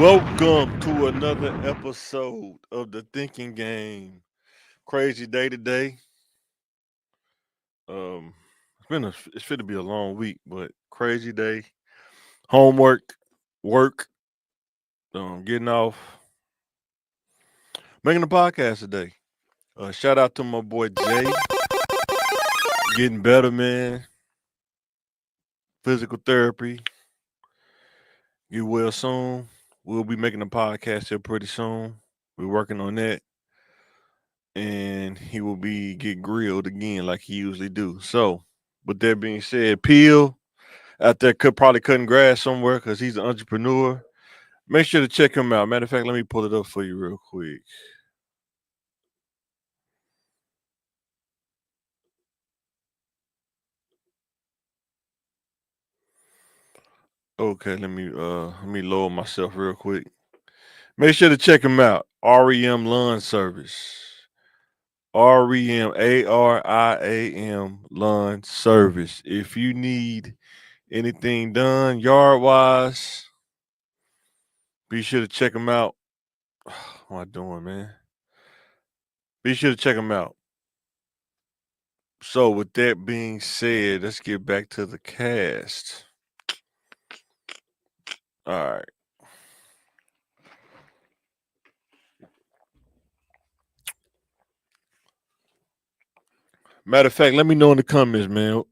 Welcome to another episode of the Thinking Game. Crazy day today. It's going to be a long week, but crazy day. Homework, work, getting off, making a podcast today. Shout out to my boy Jay, getting better, man. Physical therapy, get well soon. We'll be making a podcast here pretty soon. We're working on that, and he will be get grilled again like he usually do. So, with that being said, Peel out there could probably cutting grass somewhere because he's an entrepreneur. Make sure to check him out. Matter of fact, let me pull it up for you real quick. Okay, let me lower myself real quick. Make sure to check him out. REM Lawn Service. REM Lawn Service. If you need anything done yard wise, be sure to check him out. What am I doing, man? Be sure to check him out. So, with that being said, let's get back to the cast. All right. Matter of fact, let me know in the comments, man.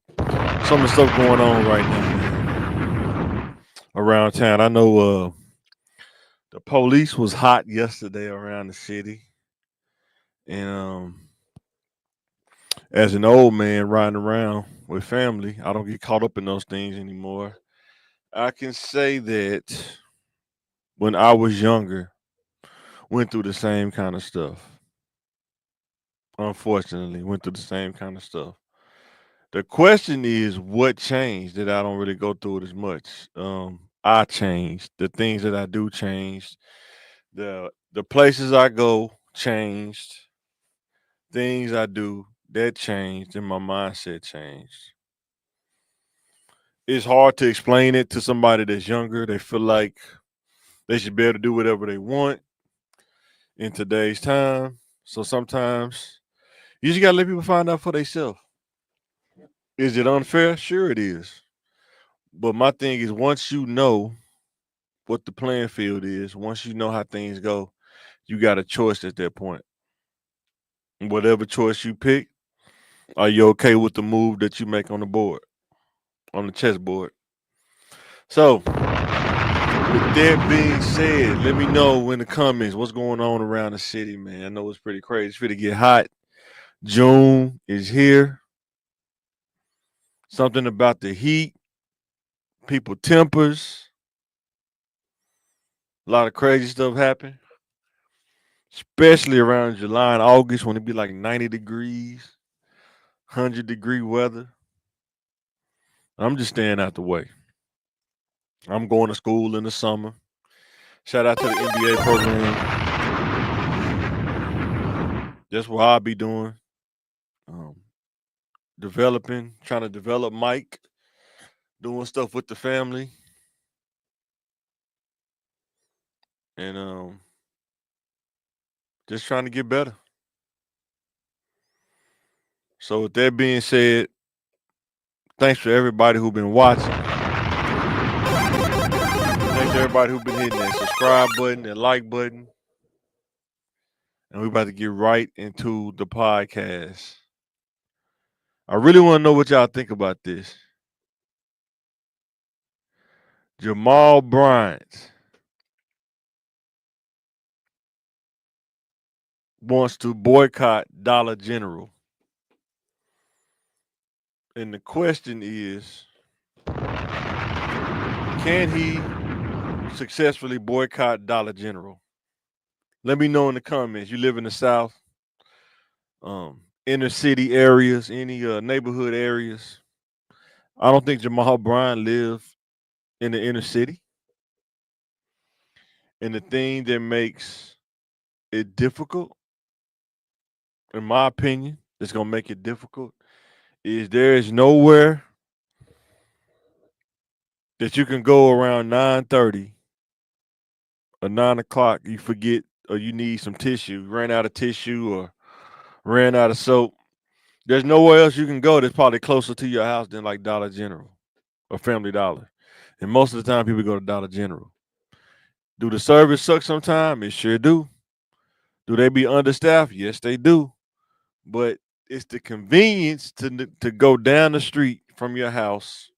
Some of the stuff going on right now, man, around town. I know the police was hot yesterday around the city, and as an old man riding around with family, I don't get caught up in those things anymore. I can say that when I was younger, went through the same kind of stuff. Unfortunately, went through the same kind of stuff. The question is, what changed that I don't really go through it as much? I changed. The things that I do changed. The places I go changed. Things I do that changed, and my mindset changed. It's hard to explain it to somebody that's younger. They feel like they should be able to do whatever they want in today's time. So sometimes you just gotta let people find out for themselves. Is it unfair? Sure, it is. But my thing is, once you know what the playing field is, once you know how things go, you got a choice at that point. Whatever choice you pick, are you okay with the move that you make on the board, on the chessboard? So, with that being said, let me know in the comments what's going on around the city, man. I know it's pretty crazy. It's going to get hot. June is here. Something about the heat, people tempers, a lot of crazy stuff happen, especially around July and August when it be like 90 degrees, 100-degree weather. I'm just staying out the way. I'm going to school in the summer. Shout out to the NBA program. That's what I'll be doing. Um, trying to develop Mike, doing stuff with the family, and just trying to get better. So with that being said, thanks for everybody who's been watching. Thanks to everybody who's been hitting that subscribe button, that like button. And we're about to get right into the podcast. I really want to know what y'all think about this. Jamal Bryant wants to boycott Dollar General. And the question is, can he successfully boycott Dollar General? Let me know in the comments. You live in the South, inner city areas, any neighborhood areas. I don't think Jamal Bryant lived in the inner city. And the thing that makes it difficult, in my opinion, that's gonna make it difficult, is there is nowhere that you can go around 9:30 or 9 o'clock, you forget or you need some tissue, ran out of tissue or ran out of soap. There's nowhere else you can go that's probably closer to your house than like Dollar General or Family Dollar. And most of the time, people go to Dollar General. Do the service suck sometimes? It sure do. Do they be understaffed? Yes, they do. But it's the convenience to go down the street from your house,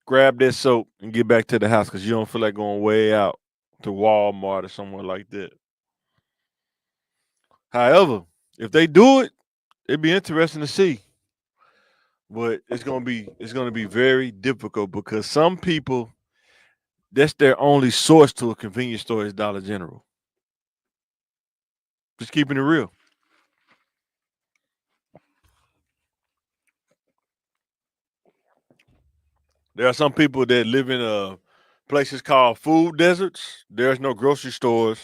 grab that soap, and get back to the house because you don't feel like going way out to Walmart or somewhere like that. However, if they do it, it'd be interesting to see. But it's gonna be very difficult because some people that's their only source to a convenience store is Dollar General. Just keeping it real. There are some people that live in places called food deserts. There's no grocery stores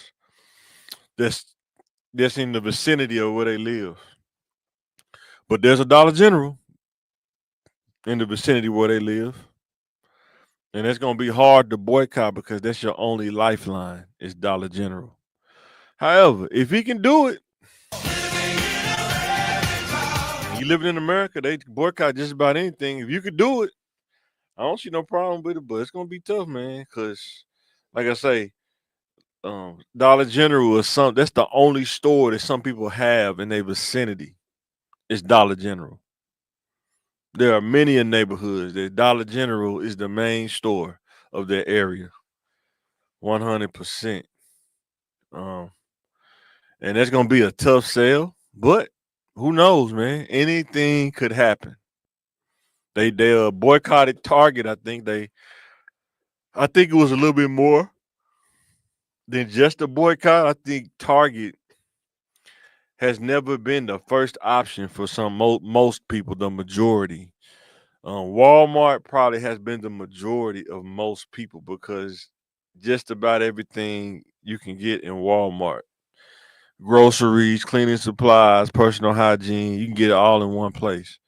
that's in the vicinity of where they live. But there's a Dollar General in the vicinity where they live. And it's gonna be hard to boycott because that's your only lifeline is Dollar General. However, if he can do it, you living in America, they boycott just about anything. If you could do it, I don't see no problem with it, but it's gonna be tough, man. Cause like I say, Dollar General is that's the only store that some people have in their vicinity. It's Dollar General. There are many in neighborhoods that Dollar General is the main store of their area. 100%. Um, and that's gonna be a tough sell, but who knows, man? Anything could happen. They boycotted Target. I think it was a little bit more than just a boycott. I think Target has never been the first option for most people, the majority. Walmart probably has been the majority of most people because just about everything you can get in Walmart. Groceries, cleaning supplies, personal hygiene, you can get it all in one place.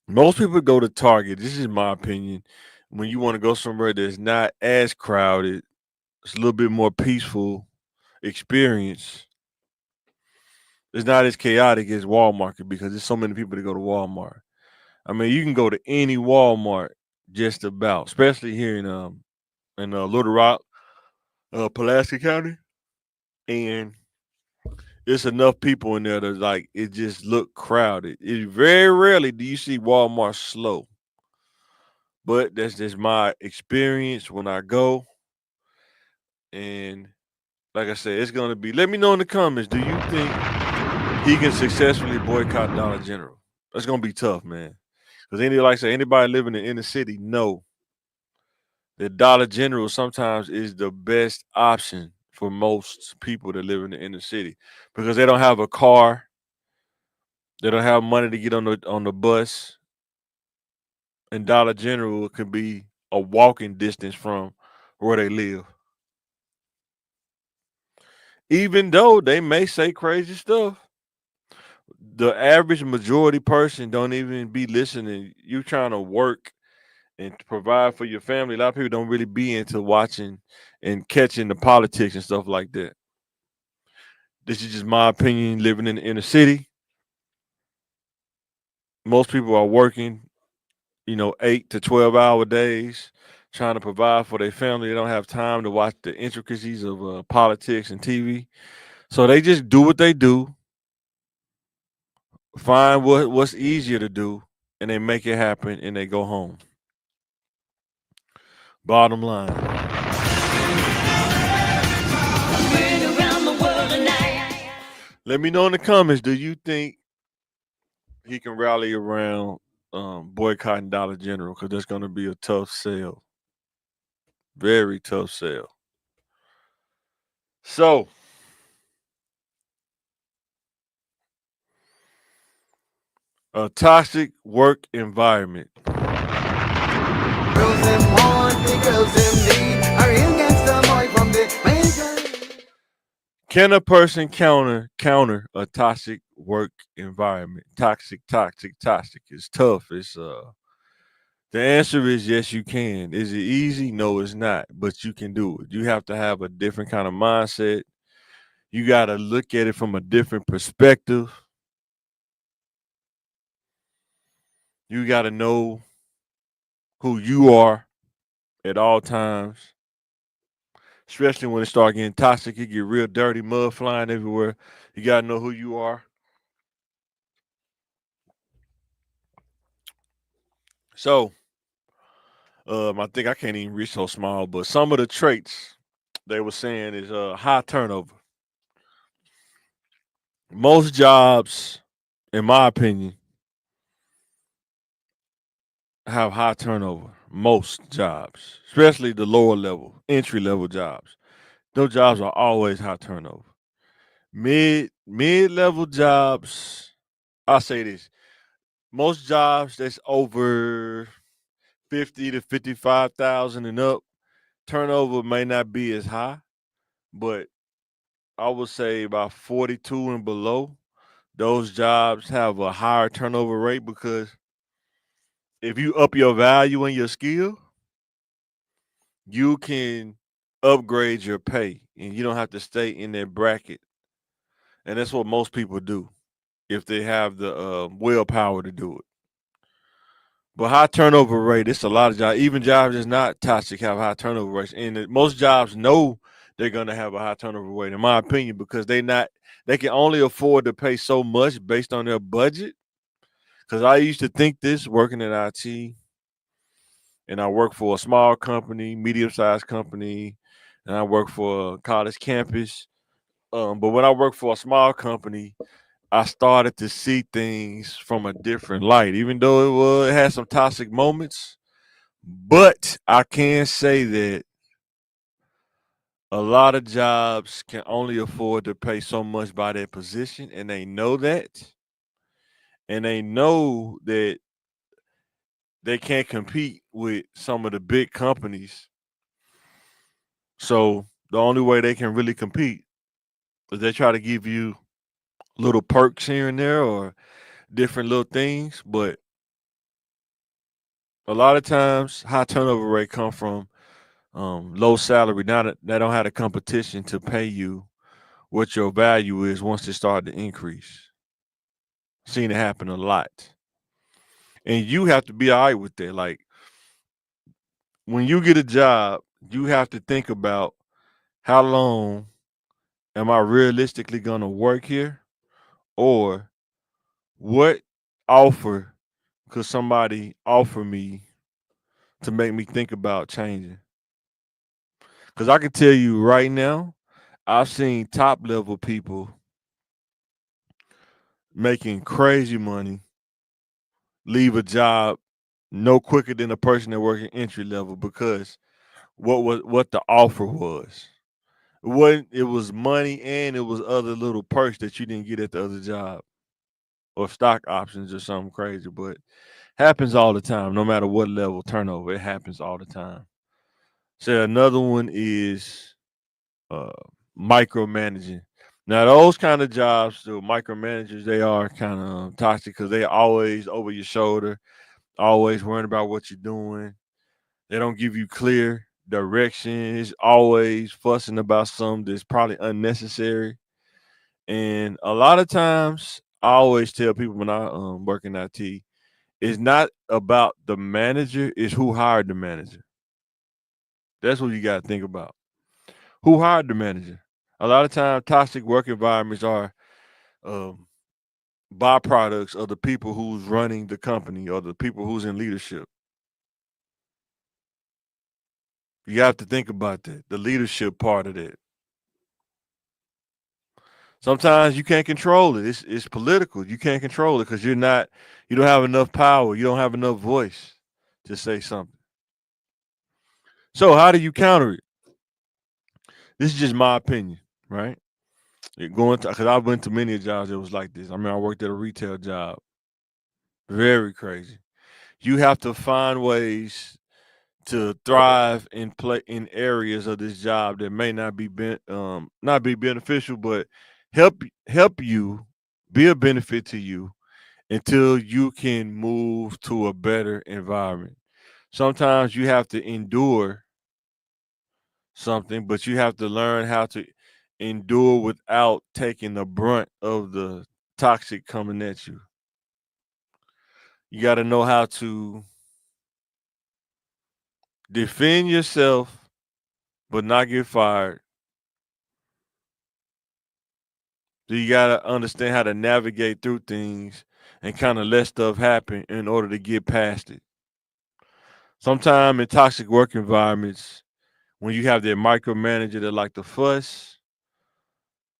Most people go to Target. This is my opinion. When you want to go somewhere that's not as crowded, it's a little bit more peaceful experience. It's not as chaotic as Walmart because there's so many people that go to Walmart. I mean, you can go to any Walmart just about, especially here in Little Rock, Pulaski County, and it's enough people in there to like it just look crowded. It very rarely do you see Walmart slow, but that's just my experience when I go. And like I said, it's gonna be. Let me know in the comments. Do you think he can successfully boycott Dollar General? That's gonna be tough, man. Because like I say, anybody living in the inner city know that Dollar General sometimes is the best option for most people that live in the inner city because they don't have a car, they don't have money to get on the bus, and Dollar General could be a walking distance from where they live. Even though they may say crazy stuff, the average majority person don't even be listening. You trying to work and to provide for your family. A lot of people don't really be into watching and catching the politics and stuff like that. This is just my opinion. Living in the inner city, most people are working, 8 to 12 hour days, trying to provide for their family. They don't have time to watch the intricacies of politics and TV, so they just do what they do, find what's easier to do, and they make it happen, and they go home. Bottom line. Let me know in the comments. Do you think he can rally around boycotting Dollar General? Because that's going to be a tough sale. Very tough sale. So, a toxic work environment. Can a person counter a toxic work environment? Toxic. It's tough. It's The answer is yes, you can. Is it easy? No, it's not. But you can do it. You have to have a different kind of mindset. You got to look at it from a different perspective. You got to know who you are at all times, especially when it start getting toxic. It get real dirty, mud flying everywhere. You got to know who you are. So, I think I can't even reach so small, but some of the traits they were saying is high turnover. Most jobs, in my opinion, have high turnover. Most jobs, especially the lower level, entry level jobs. Those jobs are always high turnover. Mid level jobs, I'll say this. Most jobs that's over 50 to 55,000 and up, turnover may not be as high, but I would say about 42 and below, those jobs have a higher turnover rate because if you up your value and your skill, you can upgrade your pay and you don't have to stay in that bracket. And that's what most people do if they have the willpower to do it. But high turnover rate, it's a lot of jobs. Even jobs that's not toxic have high turnover rates. And most jobs know they're gonna have a high turnover rate, in my opinion, because they can only afford to pay so much based on their budget. Because I used to think this working in IT, and I work for a small company, medium-sized company, and I work for a college campus. But when I worked for a small company, I started to see things from a different light, even though it had some toxic moments. But I can say that a lot of jobs can only afford to pay so much by their position, and they know that. And they know that they can't compete with some of the big companies. So the only way they can really compete is they try to give you little perks here and there or different little things. But a lot of times, high turnover rate come from low salary. Now that they don't have the competition to pay you what your value is once it started to increase. Seen it happen a lot. And you have to be all right with that. Like when you get a job, you have to think about how long am I realistically gonna work here? Or what offer could somebody offer me to make me think about changing? Because I can tell you right now, I've seen top level people making crazy money leave a job no quicker than a person that working entry level because what the offer was. It was money and it was other little perks that you didn't get at the other job or stock options or something crazy. But happens all the time, no matter what level turnover. It happens all the time. So another one is uh, micromanaging. Now those kind of jobs, the micromanagers, they are kind of toxic because they always over your shoulder, always worrying about what you're doing. They don't give you clear directions, always fussing about something that's probably unnecessary. And a lot of times, I always tell people when I work in IT, it's not about the manager, it's who hired the manager. That's what you got to think about. Who hired the manager? A lot of times, toxic work environments are um, byproducts of the people who's running the company or the people who's in leadership. You have to think about that, the leadership part of that. Sometimes you can't control it. It's political. You can't control it because you don't have enough power. You don't have enough voice to say something. So how do you counter it? This is just my opinion, right? Going to because I went to many jobs that was like this. I mean, I worked at a retail job. Very crazy. You have to find ways to thrive and play in areas of this job that may not be beneficial, but help you be a benefit to you until you can move to a better environment. Sometimes you have to endure something, but you have to learn how to endure without taking the brunt of the toxic coming at you. You got to know how to defend yourself, but not get fired. So you got to understand how to navigate through things and kind of let stuff happen in order to get past it. Sometimes in toxic work environments, when you have that micromanager that like to fuss,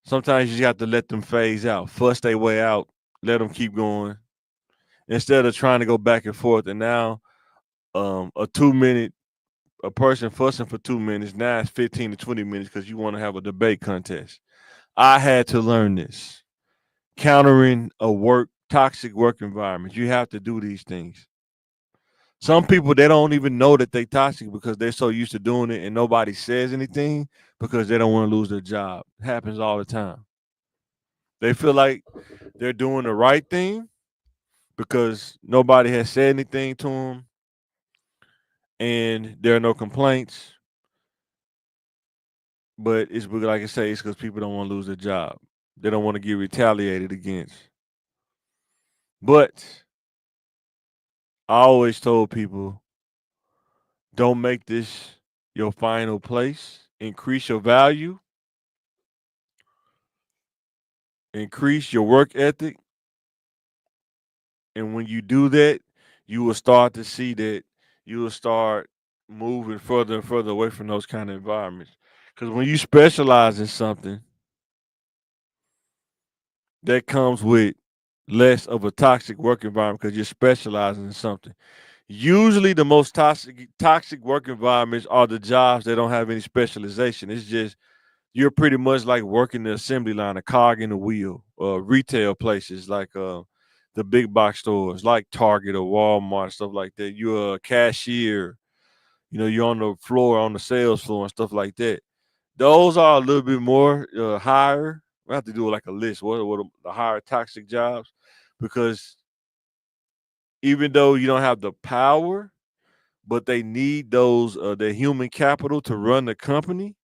sometimes you just have to let them phase out, fuss their way out, let them keep going instead of trying to go back and forth. And now, a 2 minute, a person fussing for 2 minutes, now it's 15 to 20 minutes because you want to have a debate contest. I had to learn this. Countering a toxic work environment, you have to do these things. Some people they don't even know that they toxic because they're so used to doing it and nobody says anything because they don't want to lose their job. It happens all the time. They feel like they're doing the right thing because nobody has said anything to them and there are no complaints. But it's like I say, it's because people don't want to lose their job. They don't want to get retaliated against. But I always told people, don't make this your final place. Increase your value, increase your work ethic. And when you do that, you will start to see that you will start moving further and further away from those kind of environments. Because when you specialize in something, that comes with less of a toxic work environment because you're specializing in something. Usually, the most toxic work environments are the jobs that don't have any specialization. It's just you're pretty much like working the assembly line, a cog in the wheel. Retail places like the big box stores, like Target or Walmart, stuff like that. You're a cashier. You know, you're on the floor, on the sales floor, and stuff like that. Those are a little bit more higher. We have to do like a list. What are the higher toxic jobs? Because even though you don't have the power, but they need those the human capital to run the company,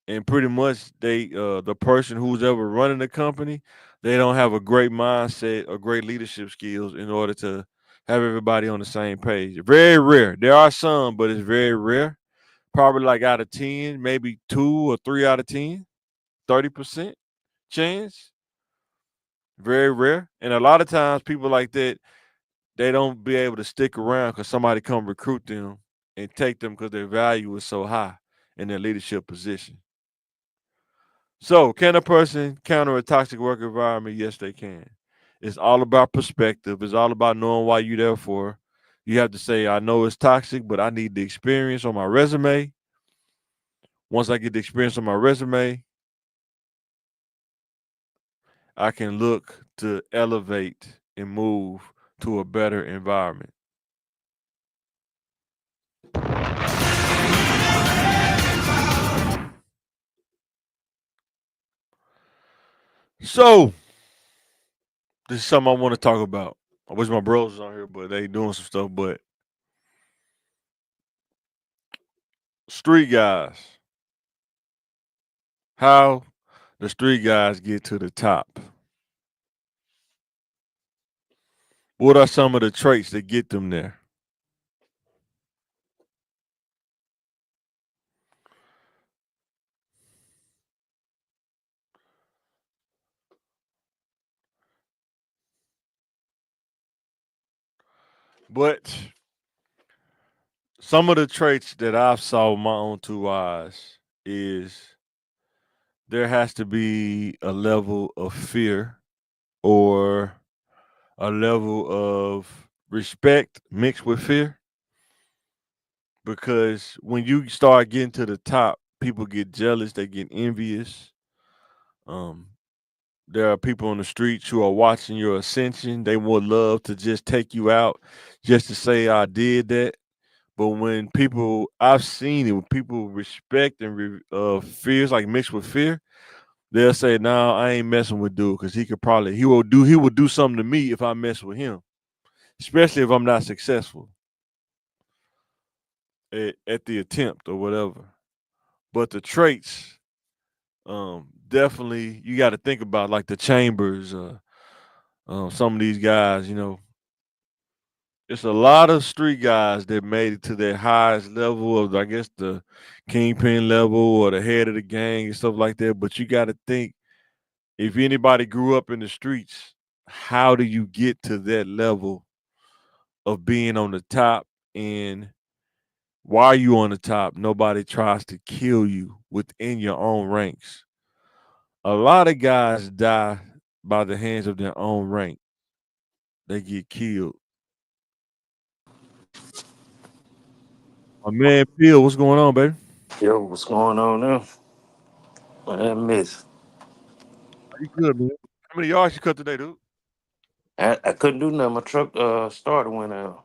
and pretty much the person who's ever running the company, they don't have a great mindset or great leadership skills in order to have everybody on the same page. Very rare. There are some, but it's very rare. Probably like out of 10, maybe 2 or 3 out of 10, 30% chance. Very rare. And a lot of times people like that, they don't be able to stick around because somebody come recruit them and take them because their value is so high in their leadership position. So, can a person counter a toxic work environment? Yes, they can. It's all about perspective. It's all about knowing why you're there for. You have to say, I know it's toxic, but I need the experience on my resume. Once I get the experience on my resume, I can look to elevate and move to a better environment. So, this is something I want to talk about. I wish my bros was on here, but they doing some stuff. But street guys, how the street guys get to the top? What are some of the traits that get them there? But some of the traits that I've saw with my own 2 eyes is there has to be a level of fear or a level of respect mixed with fear. Because when you start getting to the top, people get jealous, they get envious. Um, there are people on the streets who are watching your ascension. They would love to just take you out just to say, I did that. But when people, I've seen it, when people respect and fears like mixed with fear, they'll say, "No, I ain't messing with dude because he will do something to me if I mess with him, especially if I'm not successful." at the attempt or whatever. But the traits, definitely you got to think about like the Chambers, some of these guys. It's a lot of street guys that made it to their highest level of, I guess, the kingpin level or the head of the gang and stuff like that. But you got to think, if anybody grew up in the streets, how do you get to that level of being on the top? And while you on the top, nobody tries to kill you within your own ranks. A lot of guys die by the hands of their own rank. They get killed. My man Bill, what's going on, baby? Yo, what's going on now? What I miss? You good, man? How many yards you cut today, dude? I couldn't do nothing. My truck starter went out.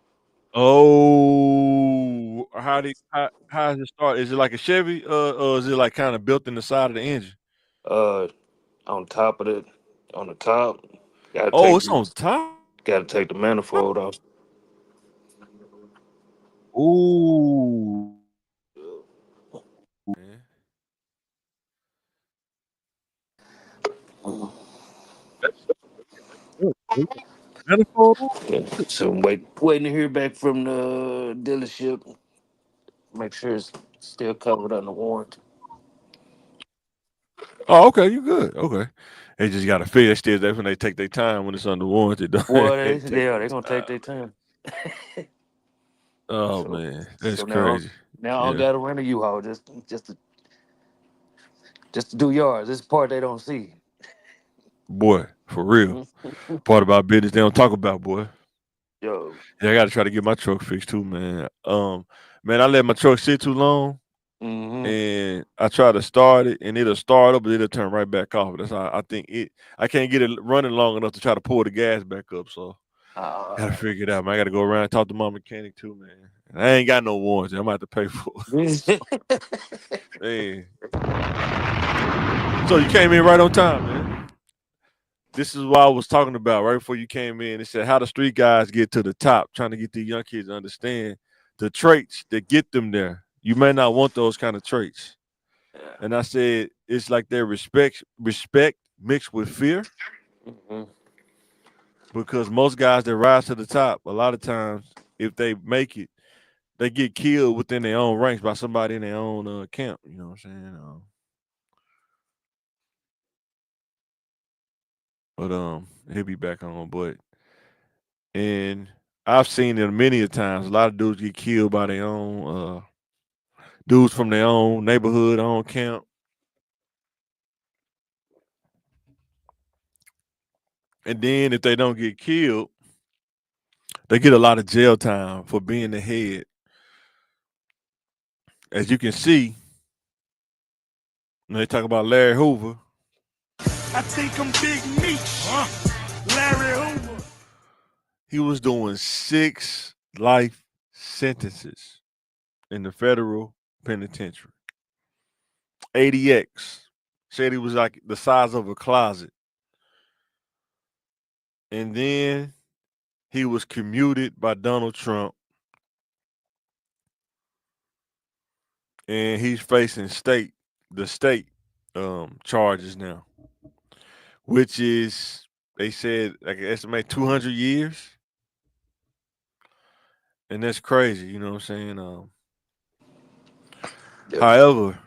Oh, how does it start? Is it like a Chevy, or is it like kind of built in the side of the engine? Uh, on top of it, on the top, gotta Oh, take it's on top. gotta take the manifold off. Ooh, man. That's good. Dude. Manifold? Yeah. So I'm waiting to hear back from the dealership. Make sure it's still covered under warranty. Oh, okay, you good. Okay. They just got to figure. That's when they take their time when it's under warranty. Well, They take they their gonna take time. their time. Oh So man, that's so now crazy. now I Yeah, gotta rent a U-Haul just to do yards. This part they don't see. boy, for real. Part about business they don't talk about, boy. Yo. Yeah, I got to try to get my truck fixed too, man. Man, I let my truck sit too long, Mm-hmm. and I try to start it, and it'll start up, but it'll turn right back off. That's how I think it. I can't get it running long enough to try to pull the gas back up. So gotta Uh, figure it out, man. I gotta go around and talk to my mechanic too, man. And I ain't got no warranty. I'm gonna have to pay for it. So, hey, so you came in right on time, man. This is what I was talking about right before you came in. It said how the street guys get to the top, trying to get these young kids to understand the traits that get them there. You may not want those kind of traits. yeah. And I said it's like their respect mixed with fear, Mhm. because most guys that rise to the top, a lot of times, if they make it, they get killed within their own ranks by somebody in their own camp. You know what I'm saying? But he'll be back on. But and I've seen it many a times. A lot of dudes get killed by their own dudes from their own neighborhood, own camp. And then if they don't get killed, they get a lot of jail time for being the head. As you can see, when they talk about Larry Hoover, I think I'm Big Meech. Larry Hoover. he was doing 6 life sentences in the federal penitentiary. ADX said he was like the size of a closet. And then he was commuted by Donald Trump, and he's facing the state charges now, which is, they said, I can estimate 200 years, and that's crazy. You know what I'm saying? Yep. However,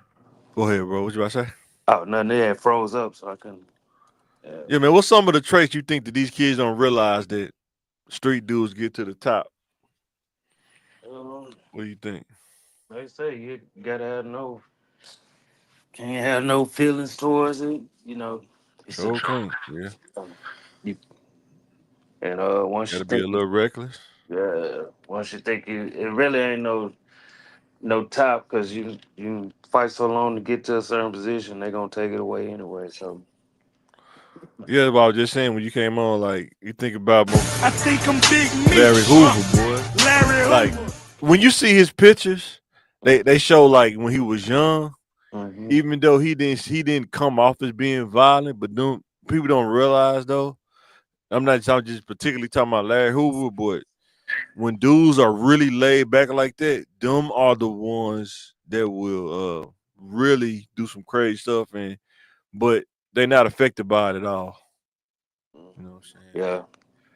go ahead, bro. What you about to say? Oh, nothing. They had froze up, so I couldn't. Yeah. Yeah, man. What's some of the traits you think that these kids don't realize that street dudes get to the top? Um, What do you think? like I say, you gotta have can't have no feelings towards it. It's a, Sure can't. Yeah, you, and once got you to be think, a little reckless. once you think it really ain't no top because you fight so long to get to a certain position, they gonna take it away anyway. So Yeah, but I was just saying when you came on, like you think about I think I'm Big Larry Meech. Hoover, boy. Larry Like Hoover. when you see his pictures, mm, they show like when he was young. mhm. Even though he didn't come off as being violent, but people don't realize though. I'm just particularly talking about Larry Hoover, but when dudes are really laid back like that, them are the ones that will really do some crazy stuff, and but they're not affected by it at all. You know what I'm saying? Yeah,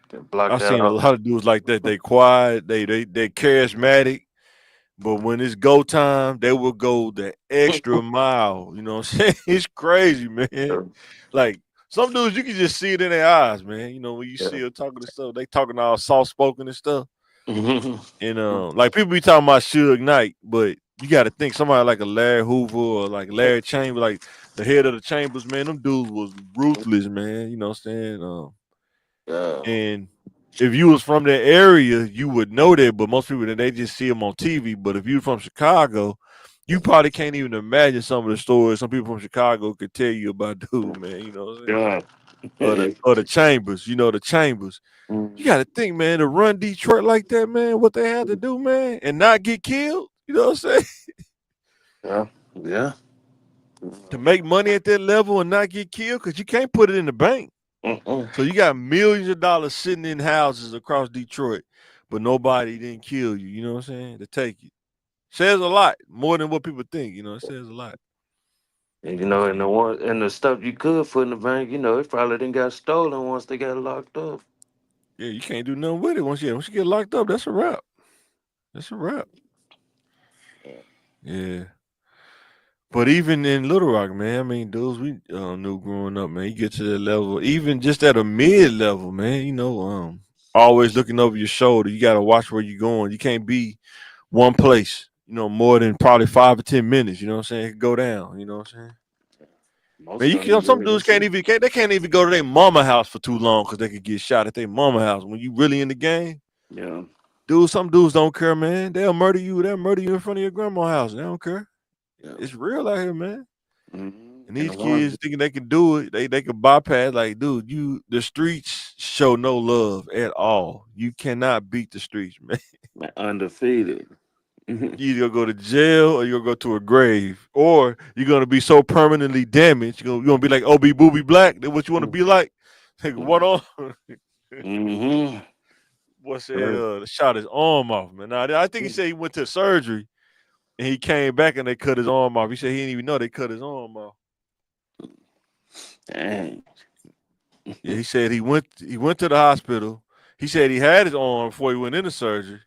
they block I've that seen a out. lot of dudes like that. They quiet, they charismatic, but when it's go time, they will go the extra mile. You know what I'm saying? It's crazy, man. Yeah, Like some dudes, you can just see it in their eyes, man. You know when you yeah. see them talking to stuff, they talking all soft spoken and stuff. Mhm. And like people be talking about Suge Knight, but you got to think somebody like a Larry Hoover or like Larry Chambers, like the head of the Chambers, man. Them dudes was ruthless, man. You know what I'm saying? Yeah, And if you was from that area, you would know that. But most people they just see them on TV. But if you from Chicago, you probably can't even imagine some of the stories some people from Chicago could tell you about dude, man. You know what I'm saying? yeah. Or the Chambers, you know, the Chambers. You got to think, man, to run Detroit like that, man, what they had to do, man, and not get killed. You know what I'm saying? Yeah, yeah. To make money at that level and not get killed, because you can't put it in the bank. Mm-mm. So you got millions of dollars sitting in houses across Detroit, but nobody didn't kill you. You know what I'm saying? To take it says a lot more than what people think. You know, it says a lot. And You know what I'm and the saying? one and the stuff you could put in the bank, it probably didn't got stolen once they got locked up. Yeah, you can't do nothing with it once you get locked up. That's a wrap. That's a wrap. Yeah. But even in Little Rock, man, I mean, dudes we knew growing up, man, you get to that level, even just at a mid level, man, always looking over your shoulder. You got to watch where you're going. You can't be one place, more than probably 5 or 10 minutes. You know what I'm saying? It could go down. You know what I'm saying? Man, Most of them some did. dudes they can't even go to their mama house for too long because they could get shot at their mama house. When you really in the game, Yeah, some dudes don't care, man. They'll murder you. They'll murder you in front of your grandma's house. They don't care. yeah. It's real out here, man. And And these the ones, kids thinking they can do it, they can bypass. Like, dude, the streets show no love at all. You cannot beat the streets, man. man, undefeated. You either gonna go to jail or you're gonna go to a grave, or you're gonna be so permanently damaged. You're gonna be like OB Booby Black. That's what you want to be like. Take one on. Mm-hmm. What said? Shot his arm off, man. Now I think he said he went to surgery and he came back and they cut his arm off. He said he didn't even know they cut his arm off. Dang. Yeah, he said he went to the hospital. He said he had his arm before he went into surgery.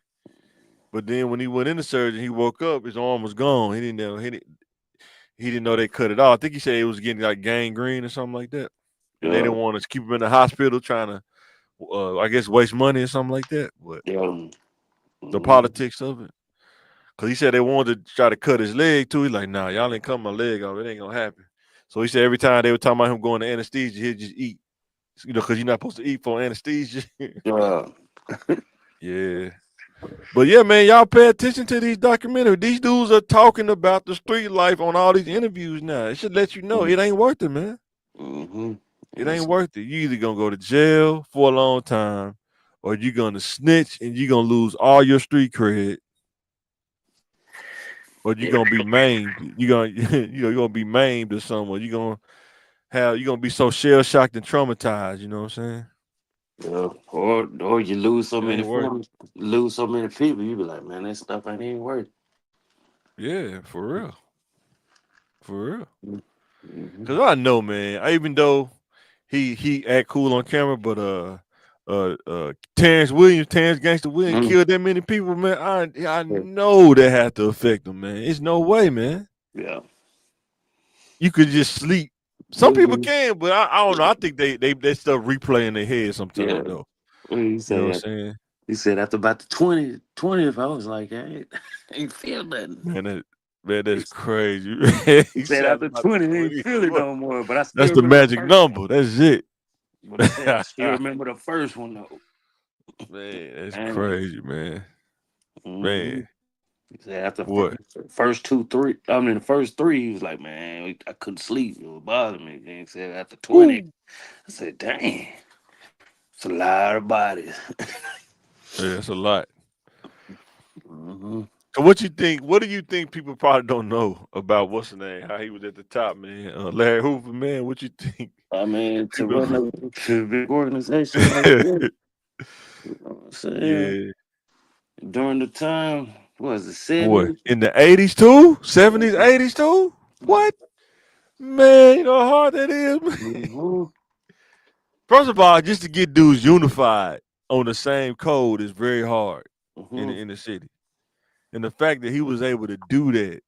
But then when he went into surgery, he woke up, his arm was gone. He didn't know they cut it off. I think he said it was getting like gangrene or something like that. And they Yeah, didn't want to keep him in the hospital trying to I guess waste money or something like that. But yeah. the Mm-hmm. politics of it. Cause he said they wanted to try to cut his leg too. He's like, nah, y'all ain't cut my leg off. It ain't gonna happen. So he said every time they were talking about him going to anesthesia, he'd just eat. Because you're not supposed to eat for anesthesia. Yeah. Yeah. But yeah, man, y'all pay attention to these documentaries. These dudes are talking about the street life on all these interviews now. It should let you know it ain't worth it, man. Mm-hmm. It ain't worth it. You either gonna go to jail for a long time, or you're gonna snitch and you're gonna lose all your street cred, or you're Yeah. gonna be maimed. You're gonna you're gonna be maimed or somewhere. You're gonna be so shell shocked and traumatized. You know what I'm saying? Yeah. Or you lose so It many ain't worth it. friends, lose so many people, you be like, man, that stuff ain't even worth Yeah, for real, for real. it. Mm-hmm. Cause I know, man. Even though he act cool on camera, but Terrence Gangster Williams Mm-hmm. killed that many people, man. I know that had to affect him, man. It's no way, man. Yeah. You could just sleep. Some people Mm-hmm. can, but I don't know. I think they stuff replay in their head Yeah. sometimes though. What did he You know what I'm say? saying? He said after about the 20th, I was like, I ain't feel nothing. Man, that's He crazy. he He said said after about the 20, he ain't 20. feel it no more. But I That's still the remember the magic first. number. That's it. But he said I still remember the first one though. Man, that's And crazy, man. mm-hmm. Man, He said after what? first two, three, I mean the first three, he was like, man, I couldn't sleep. It was bothering me. Then he said after 20, Woo. I said, dang, it's a lot of bodies. Yeah, that's a lot. Mm-hmm. So what you think? What do you think people probably don't know about what's the name? How he was at the top, man. Larry Hoover, man. What you think? I mean, to People. run a big organization like that, you know what I'm saying? Yeah, during the time, what was it, Boy, 70s? in the 80s too, 70s, 80s too. What? Man, you know how hard that is, man. Mm-hmm. First of all, just to get dudes unified on the same code is very hard in Mm-hmm. the city. And the fact that he was able to do that,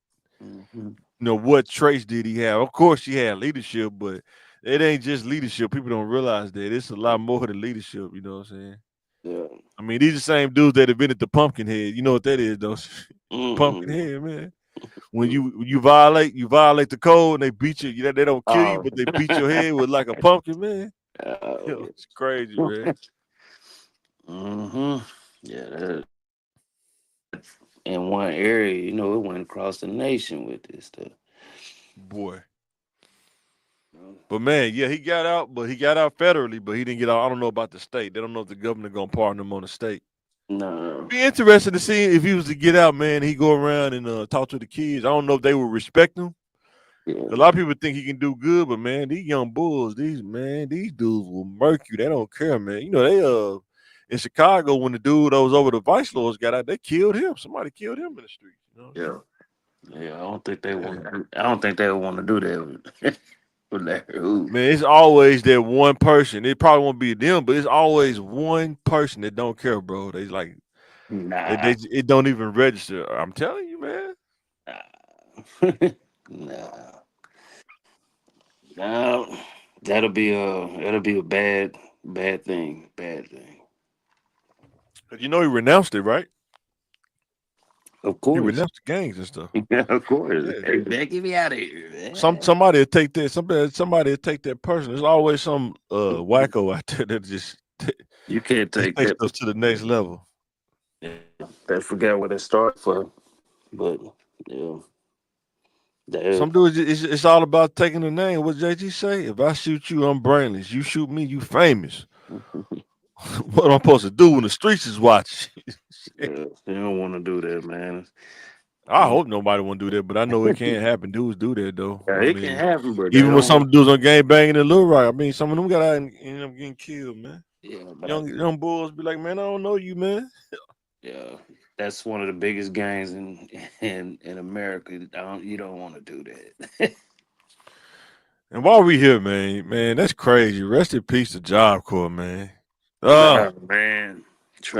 Mm-hmm. what traits did he have? Of course, he had leadership, but it ain't just leadership. People don't realize that it's a lot more than leadership. You know what I'm saying? Yeah. I mean, these are the same dudes that invented the pumpkin head. You know what that is, though? Pumpkin Mm-hmm. head, man. When you violate the code and they beat you. They don't kill you, Oh, but they beat your head with like a pumpkin, man. oh Yo, it's crazy, yeah. man. Mm-hmm. Yeah, in one area, it went across the nation with this stuff. Boy. But man, yeah, he got out, but he got out federally, but he didn't get out. I don't know about the state. They don't know if the governor gonna pardon him on the state. No. Be interesting to see if he was to get out, man. He go around and talk to the kids. I don't know if they would respect him. A Yeah. lot of people think he can do good, but man, these young bulls, these dudes will murk you. They don't care, man. They in Chicago when the dude that was over the vice lords got out, they killed him. Somebody killed him in the streets. You know what Yeah. Yeah. I don't think they I'm want saying? to. I don't think they want to do that with Larry Hoover. Man, it's always that one person. It probably won't be them, but it's always one person that don't care, bro. They like they Nah. it don't even register. I'm telling you, man. Nah. Nah. No. That'll be a bad thing. Bad thing. 'Cause he renounced it, right? Of He course. renounced the gangs and stuff. Yeah, of course. Yeah. Hey, man, get me out of here, Somebody will take that. Somebody will take that person. There's always some man. wacko out there that You can't just take takes that. stuff to the next level. Yeah, they forgot what it started for, but yeah, they Some dudes, it's all about taking the name. What JG say? If I shoot you, I'm brainless. You shoot me, you famous. What am I supposed to do when the streets is watching? yeah, they don't want to do that, man. I hope nobody want to do that, but I know it can't happen. Dudes do that though. Yeah, I it can mean, happen, but they even when don't. some dudes on game banging in Little Rock, I mean, some of them got out and end up getting killed, man. Yeah, but Young bulls be like, man, I don't know you, man. yeah, that's one of the biggest gangs in America. You don't want to do that. And while we here, man, that's crazy. Rest in peace to Job Corps, man. Oh Oh, man,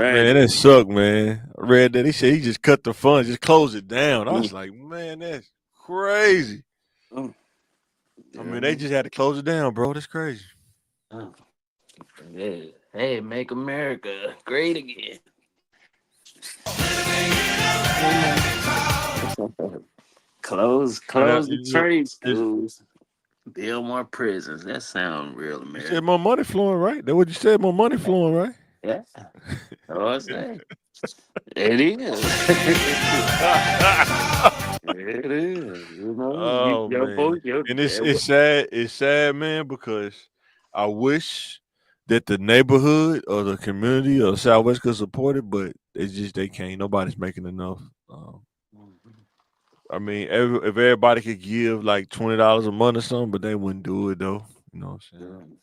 man, tragic. that sucked, man. I read that. He said he just cut the funds, just closed it down. I Mm, was like, man, that's crazy. mm, I yeah, mean, they just had to close it down, bro. That's crazy. mm. Yeah. Hey, make America great again. close, And close the trade it's, schools. Build more prisons. That sounds real you said American. more money flowing, right? That's what you said, more money flowing, right? Yeah. That's what I say. It is. it is. Oh Your man, vote, your and it's sad. It's sad, man, because I wish that the neighborhood or the community or Southwest could support it, but they can't. Nobody's making enough. I mean, if everybody could give like $20 a month or something, but they wouldn't do it though. You know what I'm saying?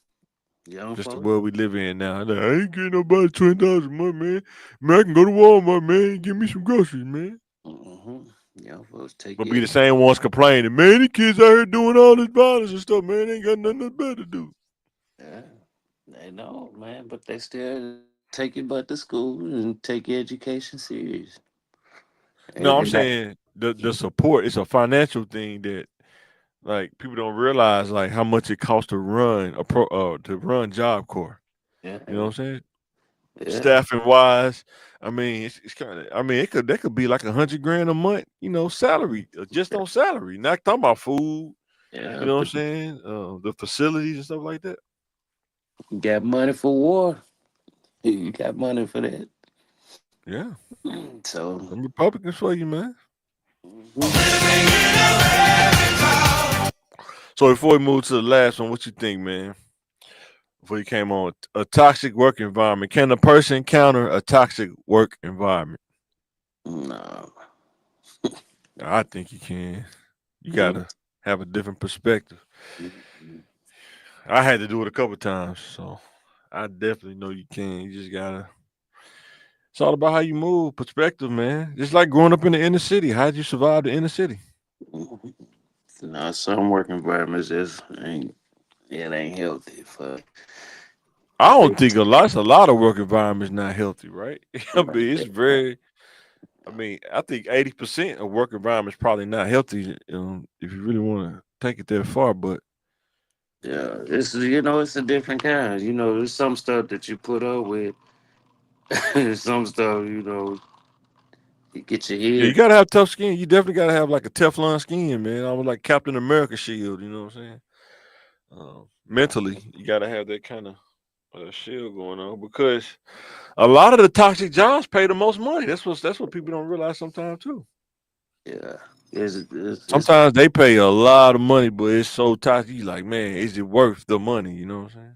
young Just the folks. world we live in now. Like, I ain't getting nobody $20 a month, man. Man, I can go to Walmart, man, and get me some groceries, man. Mm-hmm. Young folks take But be it. the same ones complaining, man. The kids out here doing all this violence and stuff, man. They ain't got nothing better to do. Yeah. They know, man, but they still take your butt to school and take your education serious. No, I'm And that, saying the support. It's a financial thing that like people don't realize like how much it costs to run to run Job Corps. You know yeah, what I'm saying? yeah, Staffing wise, I mean it's kind of. I mean that could be like 100 grand a month. Salary just on salary. Not talking about food. You yeah. know what I'm But saying? The facilities and stuff like that. you got money for war. You got money for that. Yeah, So, them Republicans for you, man. mhm. So before we move to the last one, what you think, man? Before you came on, a toxic work environment. Can a person counter a toxic work environment? No. I think you can. You Mm, gotta have a different perspective. mm, I had to do it a couple times, so I definitely know you can. You just gotta It's all about how you move, perspective, man. Just like growing up in the inner city. How'd you survive the inner city? No, some work environments just ain't it ain't healthy for I don't think a lot of work environments not healthy, right? I mean, it's very. I mean, I think 80% of work environments probably not healthy. If you really want to take it that far, but yeah. It's it's a different kind. There's some stuff that you put up with. Some stuff you get your yeah, you head. gotta have tough skin. You definitely gotta have like a Teflon skin, man. I was like Captain America shield. You know what I'm saying? Mentally, you gotta have that kind of shield going on because a lot of the toxic jobs pay the most money. That's what people don't realize sometimes too. Yeah, it's Sometimes they pay a lot of money, but it's so toxic. You like, man, is it worth the money? You know what I'm saying?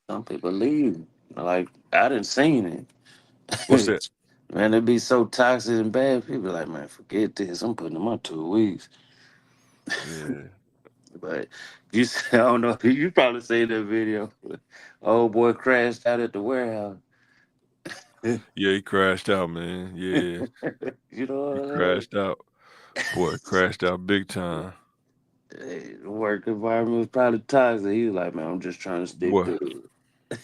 some people leave. Like I didn't seen What's it. that? Man, it be so toxic and bad. People like, man, forget this. I'm putting them on 2 weeks. Yeah, But you, I don't know. You probably seen that video. Old boy crashed out at the warehouse. you yeah, he crashed out, man. Yeah, he know, crashed out. Boy, crashed out big time. the work environment was probably toxic. He was like, man, I'm just trying to stick Boy, to it.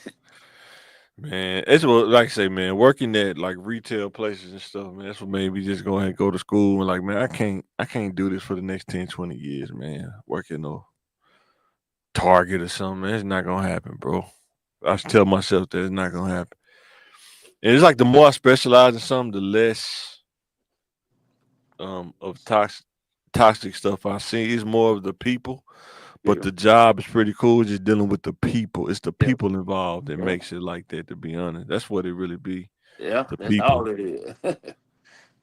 man, it's what like I say, man. Working at like retail places and stuff, man. That's what made me just go ahead and go to school and like, man, I can't do this for the next 10, 20 years, man. Working no Target or something, man. It's not gonna happen, bro. I should tell myself that it's not gonna happen. And it's like the more I specialize in something, the less of toxic stuff I see. It's more of the people, but Yeah, the job is pretty cool. Just dealing with the people. It's the yeah, people involved that yeah. makes it like that. To be honest, that's what it really be. Yeah, The that's all people, it is.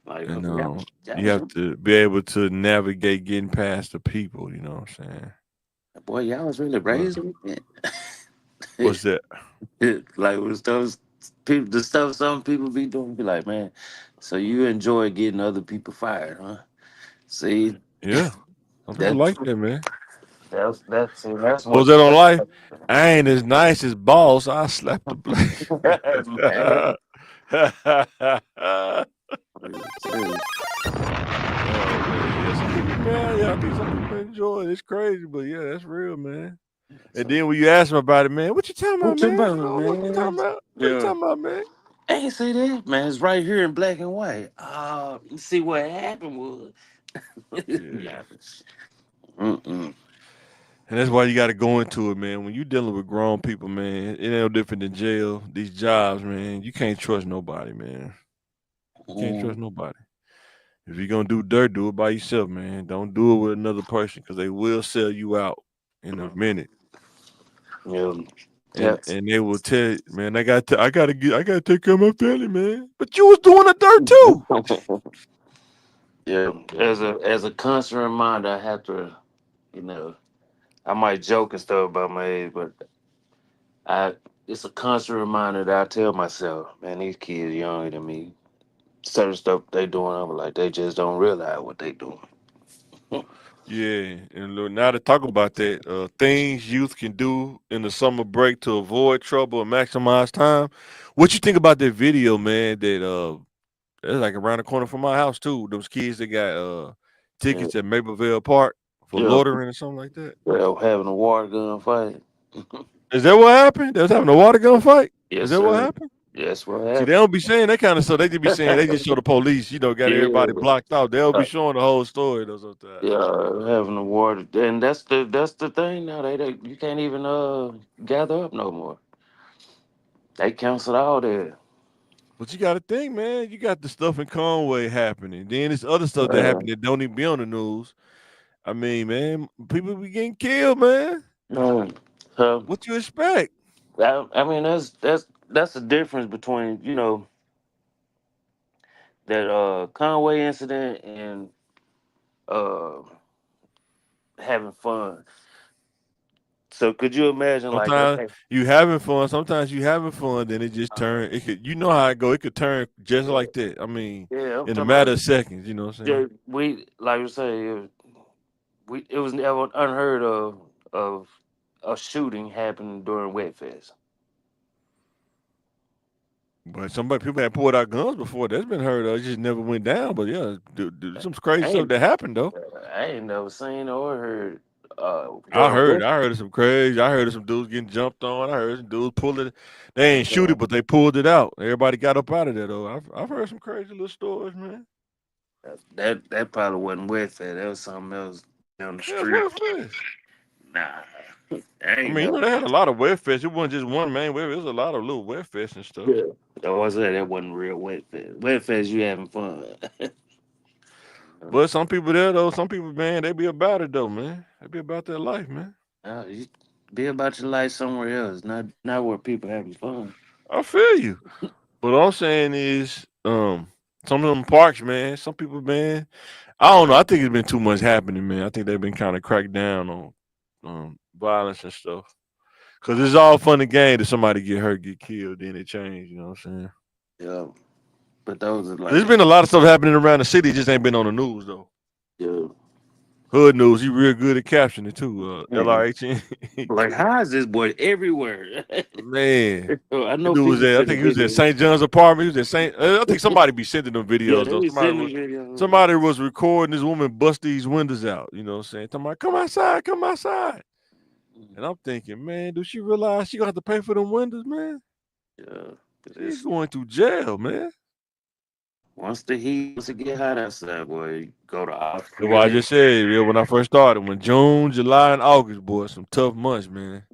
Like, and y'all you was, have to be able to navigate getting past the people. You know what I'm saying? boy, y'all was really But raised with what's it. that? Like with stuff, people, the stuff some people be doing, be like, man, so you enjoy getting other people fired, huh? See, Yeah, some people that's like that, man. that's Was what that on life? I ain't as nice as boss. I slapped the blade. man. Oh man, yeah, some people, man, yeah, I think some people enjoy it. It's crazy, but yeah, that's real, man. And So, then when you ask them about it, man, what you talking about, what you man? I about, don't know what you man? talking about. What you Yeah, talking about, man? I ain't say that, man. It's right here in black and white. You see what happened was, Yeah. nah. Mm-mm. And that's why you got to go into it, man. When you dealing with grown people, man, it ain't no different than jail. These jobs, man, you can't trust nobody, man. You can't Mm, trust nobody. If you're gonna do dirt, do it by yourself, man. Don't do it with another person because they will sell you out in a minute. yeah, And that's and they will tell you, man, I gotta take care of my family, man. But you was doing the dirt too. yeah. As a constant reminder, I have to, you know, I might joke and stuff about my age, but I it's a constant reminder that I tell myself, man, these kids younger than me. Certain stuff they doing, I'm like, they just don't realize what they doing. Yeah, and look, now to talk about that, things youth can do in the summer break to avoid trouble and maximize time. What you think about that video, man? It's like around the corner from my house too. Those kids that got Yeah, tickets at Mapleville Park for yeah, loitering or something like that. yeah, having a water gun fight. Is that what happened? They was having a water gun fight. Is Yes, that what sir. happened? Yes, what See, they happened? don't be saying that kind of stuff. They just be saying they just show the police, got everybody Yeah, blocked out. They'll be uh, showing the whole story though sometimes. yeah, having a water, and that's the thing now. They you can't even gather up no more. They canceled all that. But you got to think, man. You got the stuff in Conway happening. Then there's other stuff that Uh, happened that don't even be on the news. I mean, man, people be getting killed, man. mm. So What you expect? I mean that's the difference between that Conway incident and uh having fun. So could you imagine like Sometimes okay, you having fun. Sometimes you having fun. Then it just turn. It could. You know how it go. It could turn just yeah, like that. I mean, yeah, I'm in a talking matter about of seconds. You know what I'm saying? yeah, we like you say it was never unheard of a shooting happening during Wet Fest. But people had pulled out guns before. That's been heard of. It just never went down. But yeah, some crazy I stuff ain't, that happened though. I ain't never seen or heard I gun heard. work. I heard of some crazy. I heard of some dudes getting jumped on. I heard some dudes pulled it. They ain't shoot Uh, it, but they pulled it out. Everybody got up out of there though. I've heard some crazy little stories, man. that probably wasn't with it. That was something else down the Yeah, it's street. well fest. Nah, I I ain't mean, never. they had a lot of wet fest. It wasn't just one main wet. It was a lot of little wet fest and stuff. Yeah. That was it. That wasn't real wet fest. Wet fest, you having fun. But some people there though, some people, man, they be about it though, man. They be about their life, man. You be about your life somewhere else, not where people having fun. I feel you. But all I'm saying is, some of them parks, man, some people, man, I don't know. I think it's been too much happening, man. I think they've been kind of cracked down on violence and stuff. Cause it's all fun and game that somebody get hurt, get killed, then it change. You know what I'm saying? Yeah, but those are There's like, been a lot of stuff happening around the city, just ain't been on the news though. yeah, Hood news, he real good at captioning it too. man, LRHN. like how is this boy everywhere? Man. I That know dude was people at, I send the think he was at videos. St. John's apartment. He was at St. I think somebody be sending them Yeah, videos they though. be sending videos. Somebody was recording this woman bust these windows out. You know what I'm saying? Talking about, come outside, come outside. And I'm thinking, man, do she realize she gonna have to pay for them windows, man? Yeah, She's it's, going to jail, man. once it get hot outside, boy, you go to That's why I Osprey. just said, yeah, when I first started, when June, July, and August, boy, some tough months, man.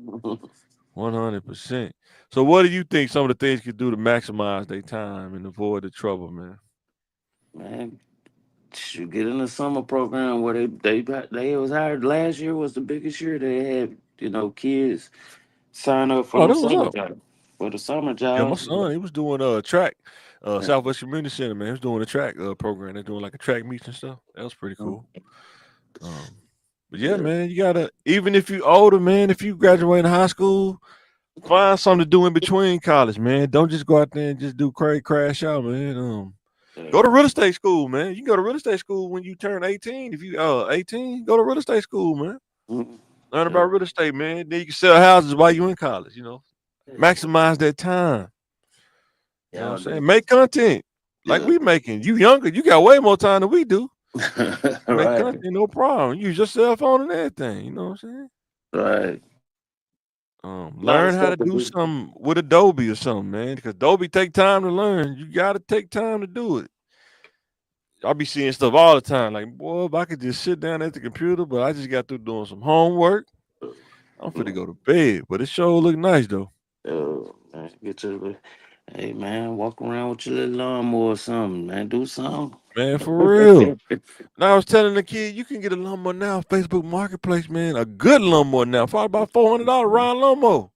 100%. So what do you think some of the things could do to maximize their time and avoid the trouble, man? Man, you get in the summer program where they was hired last year was the biggest year they had, kids sign up for Oh, them that was summer up. jobs. For the summer Yeah, my jobs. son, he was doing a track, Yeah. Southwest Community Center, man. He was doing a track program. They're doing like a track meets and stuff. That was pretty cool. Um, but yeah, Yeah. man, you gotta even if you older, man, if you graduate in high school, find something to do in between college, man. Don't just go out there and just do crash out, man. Go to real estate school, man. You can go to real estate school when you turn 18. If you 18, go to real estate school, man. Mhm. Learn Yeah. about real estate, man. Then you can sell houses while you in college, you know. Maximize that time. You know what I'm Yeah. saying? Make content like Yeah. we making. You younger, you got way more time than we do. Make Right. content, no problem. Use your cell phone and everything. You know what I'm saying? Right. A lot of Learn how stuff to to do do. something with Adobe or something, man. Because Adobe take time to learn. You got to take time to do it. I be seeing stuff all the time. Like, boy, if I could just sit down at the computer, but I just got through doing some homework. I'm finna go to bed. But it sure look nice though. Man, hey man, walk around with your little lawnmower or something, man. Do something. Man, for real. And I was telling the kid, you can get a lawnmower now, Facebook Marketplace, man. A good lawnmower now, probably about $400 round lawnmower.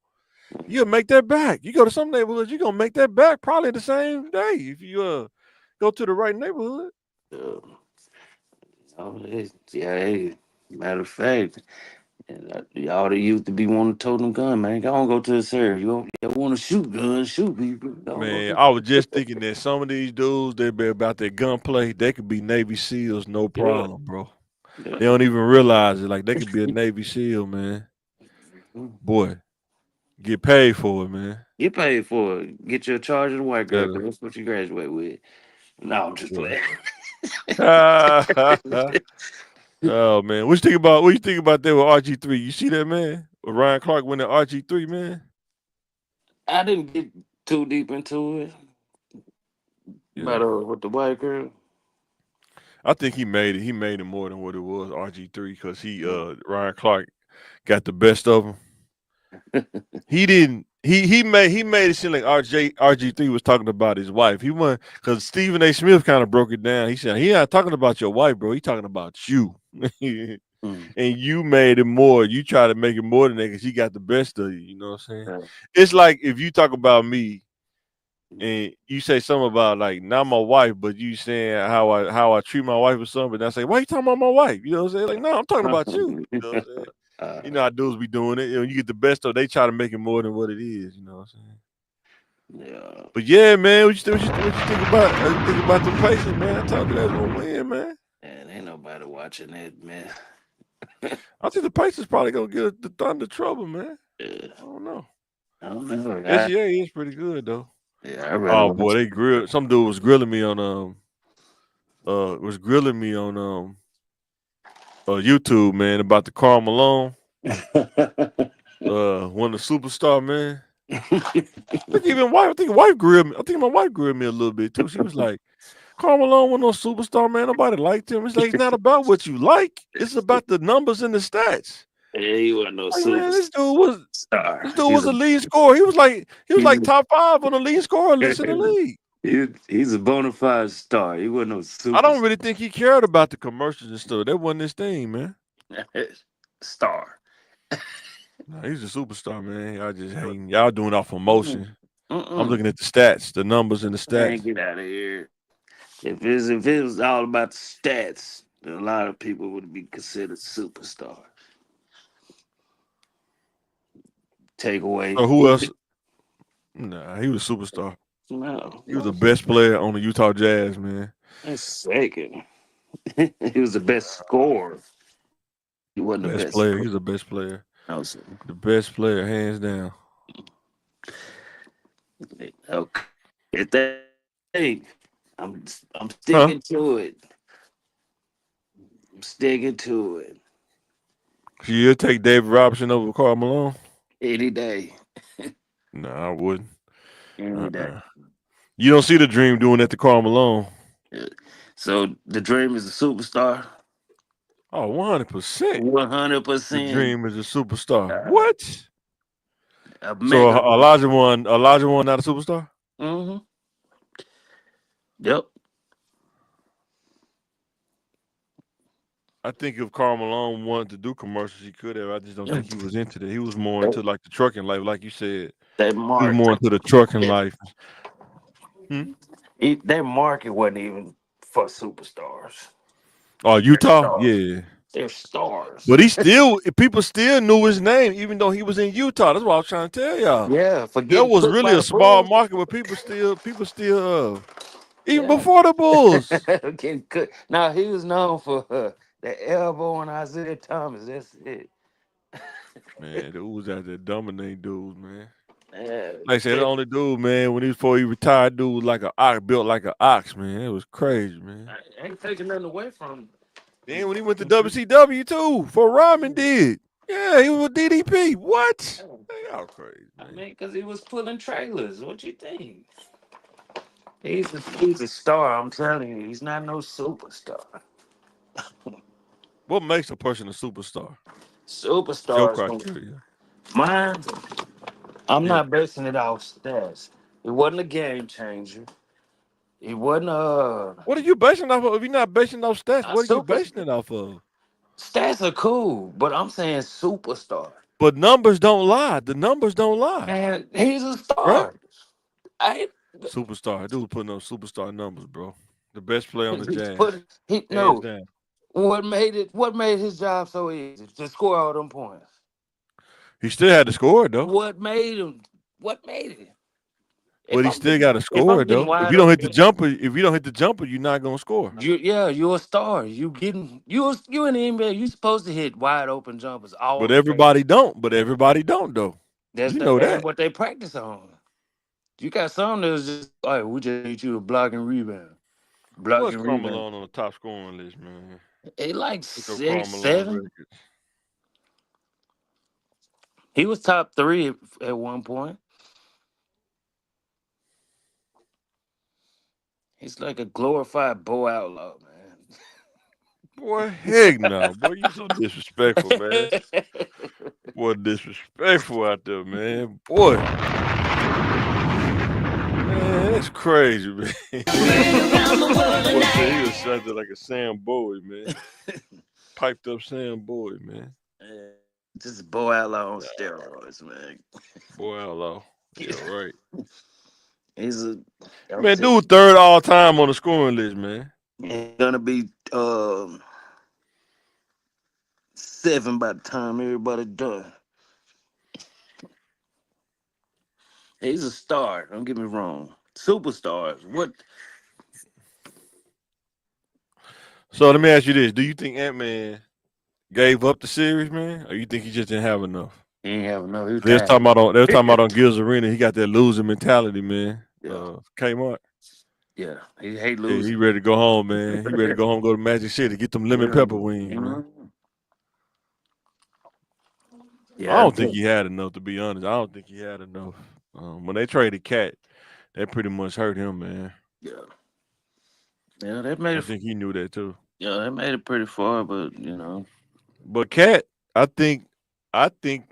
You'll make that back. You go to some neighborhoods, you're gonna make that back probably the same day if you go to the right neighborhood. Uh, yeah, hey, matter of fact, and y'all the youth to be wanting to tote them gun, man. Don't go to the service. You want to shoot guns, shoot people. Don't go Man, to. I was just thinking that some of these dudes, they be about their gunplay, they could be Navy SEALs, no Yeah, problem, bro. yeah. They don't even realize it. Like they could be a Navy SEAL, man. Boy, get paid for it, man. Get paid for it. Get your charge of the white girl, Yeah, 'cause that's what you graduate with. No, I'm just boy. playing. Oh man, what you think about? What you think about that with RG3? You see that, man? With Ryan Clark winning RG3, man. I didn't get too deep into it, Yeah, but with the white girl. I think he made it. He made it more than what it was RG3 because he Mm. Ryan Clark got the best of him. He didn't. He made it seem like RG3 was talking about his wife. He went because Stephen A. Smith kind of broke it down. He said he not talking about your wife, bro. He talking about you. Mm. And you made it more. You try to make it more than that because he got the best of you. You know what I'm saying? Yeah. It's like if you talk about me and you say something about like not my wife, but you saying how I treat my wife or something, and I say, why you talking about my wife? You know what I'm saying? Like, no, I'm talking about you. You know what I'm saying? You uh, know how dudes be doing it. When you get the best of, they try to make it more than what it is. You know what I'm saying? yeah. But yeah, man, what you think about them Pacers, man? I told you they was gonna win, man. Man, ain't nobody watching that, man. I think the Pacers probably gonna get the Thunder trouble, man. Yeah. I don't know. I don't know. SGA is pretty good though. Yeah, I rather Oh watch. boy, they grilled. Some dude was grilling me on YouTube, man, about the Karl Malone, one of the superstar, man. I think wife grilled me. I think my wife grilled me a little bit too. She was like, Karl Malone was no superstar, man. Nobody liked him. It's like it's not about what you like. It's about the numbers and the stats. Yeah, he wasn't no Like, man, superstar. this dude He's was a a lead scorer. He was he's like a top 5 on the lead scorer list in the league. he's a bona fide star. He wasn't no I don't superstar. really think he cared about the commercials and stuff. That wasn't his thing, man. Star. Nah, he's a superstar, man. Y'all just hating. Y'all doing off Mm-mm. emotion. I'm Mm-mm. looking at the stats, the numbers and the Man, stats. get out of here. If it was all about the stats, then a lot of people would be considered superstars. Take away. So who else? Nah, he was a superstar. No, He was the no. best player on the Utah Jazz, man. That's second. He was the best scorer. He wasn't the Best best player. scorer. He's the best player. No, sir. The best player, hands down. Okay. If that thing, I'm Huh? sticking to it. I'm sticking to it. So you'll take David Robinson over Karl Malone? Any day. No, I wouldn't. Any day. Uh-uh. You don't see the dream doing that to Karl Malone. Yeah. So the dream is a superstar. Oh, 100%. The 100%. dream is a superstar. Uh, What? a So mega. Elijah one not a superstar? Mm-hmm. Yep. I think if Karl Malone wanted to do commercials, he could have. I just don't think he was into that. He was more into like the trucking life, like you said. That He was market. more into the trucking life. Hmm? That market wasn't even for superstars. Oh, They're Utah? stars. Yeah. They're stars. But people still knew his name, even though he was in Utah. That's what I was trying to tell y'all. Yeah, for That getting was cooked really by a the small Bulls. market, but even Yeah. before the Bulls. Getting cooked. Now he was known for the elbow on Isaiah Thomas. That's it. Man, the was out there dominating dudes, man. Yeah. Like I said, the only dude, man, before he retired, dude was like a ox, built like an ox, man. It was crazy, man. I ain't taking nothing away from Then when he went to him. WCW too, for Ryman did. Yeah, he was with DDP. What? Man, y'all crazy, I man. mean, because he was pulling trailers. What you think? He's a star. I'm telling you, he's not no superstar. What makes a person a superstar? Your Superstars. criteria. Mine. I'm Yeah. not basing it off stats. It wasn't a game changer. It wasn't What are you basing it off of? If you're not basing it off stats, a what are you super. basing it off of? Stats are cool, but I'm saying superstar. But numbers don't lie. The numbers don't lie, Man, he's a right? star. I Superstar. Dude putting up superstar numbers, bro. The best player on the he Jazz, put he hands no. down. What made his job so easy to score all them points? He still had to score it though. What made him? What made it? But If he I'm still getting got to if score I'm it getting though. wide open, If you don't hit the jumper, you're not gonna score. you're a star. You in the NBA. You supposed to hit wide open jumpers all But the time. everybody don't. But everybody don't though. You know That ain't that. what they practice on. You got some that's just like we just need you to block and rebound, block What's and Karl rebound. Malone on the top scoring list, man? It like Look up Karl six, Malone seven. records. He was top three at one point. He's like a glorified Bo Outlaw, Boy, heck no. Boy, you so disrespectful, man. man. Boy, disrespectful out there, man. Boy, man, that's crazy, man. Boy said he was something like a Sam Bowie, man. Piped up Sam Bowie, man. Just Bo Outlaw on steroids, man. Boy, outlaw. Yeah, right. He's a I'm Man, telling dude, third all time on the scoring list, man. you, he's gonna be 7 by the time everybody done. He's a star. Don't get me wrong. Superstars. What? So let me ask you this: do you think Ant-Man gave up the series, man, or you think he just didn't have enough? He ain't have enough. He was They was tired. talking about on Gears Arena. He got that losing mentality, man. Yeah, Kmart. yeah. He hate Yeah, he losing. ready to go home, man. He ready to go home, go to Magic City, get them lemon Yeah. pepper wings, man. Mhm. I Yeah, don't think he had enough, to be honest. I don't think he had enough. When they traded Cat, that pretty much hurt him, man. yeah, yeah. That made I it. think he knew that too. Yeah, they made it pretty far, but But Cat, I think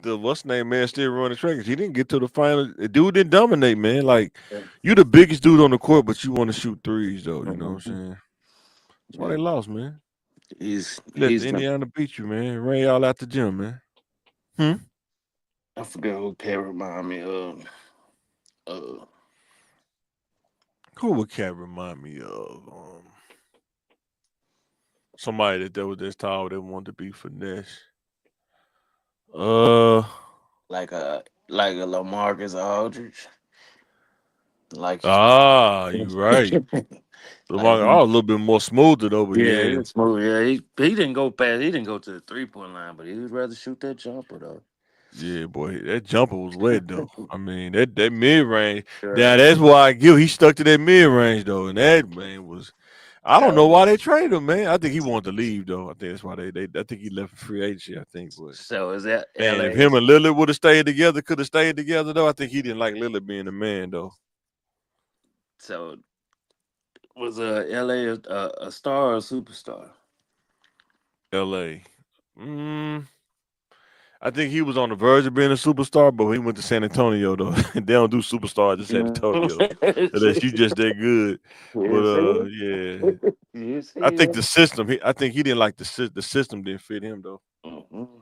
the what's name man still running track. 'Cause he didn't get to the final. The dude didn't dominate, man. Like yeah, you the biggest dude on the court, but you want to shoot threes though. You know what I'm mhm, saying? That's why yeah. they lost, man. He's You let he's the been. Indiana beat you, man. Ran y'all out the gym, man. Hmm. I forgot who Cat remind me of. Uh, Who would Cat remind me of? Somebody that was this tall that wanted to be finesse. Uh. like a Lamarcus Aldridge. Like, You right. like Lamar, oh, a little bit more smoother though, but yeah, he yeah. was smooth. Yeah, he didn't go past. He didn't go to the 3 point line, but he would rather shoot that jumper though. Yeah, boy, that jumper was wet though. I mean, that mid range. Yeah, Now that's why I give. He stuck to that mid range though, and that man was. I don't know why they traded him, man. I think he wanted to leave though. I think that's why they. I think he left for free agency. I think, but so is that man, if L.A. him and Lillard would have stayed together, could have stayed together though. I think he didn't like Lillard being the man though. So was L.A. a star or a superstar? L.A. Mm, I think he was on the verge of being a superstar, but he went to San Antonio though. They don't do superstars in San Antonio unless you just that good. But You see? yeah, You I see think that? the system. I think he didn't like the system didn't fit him though.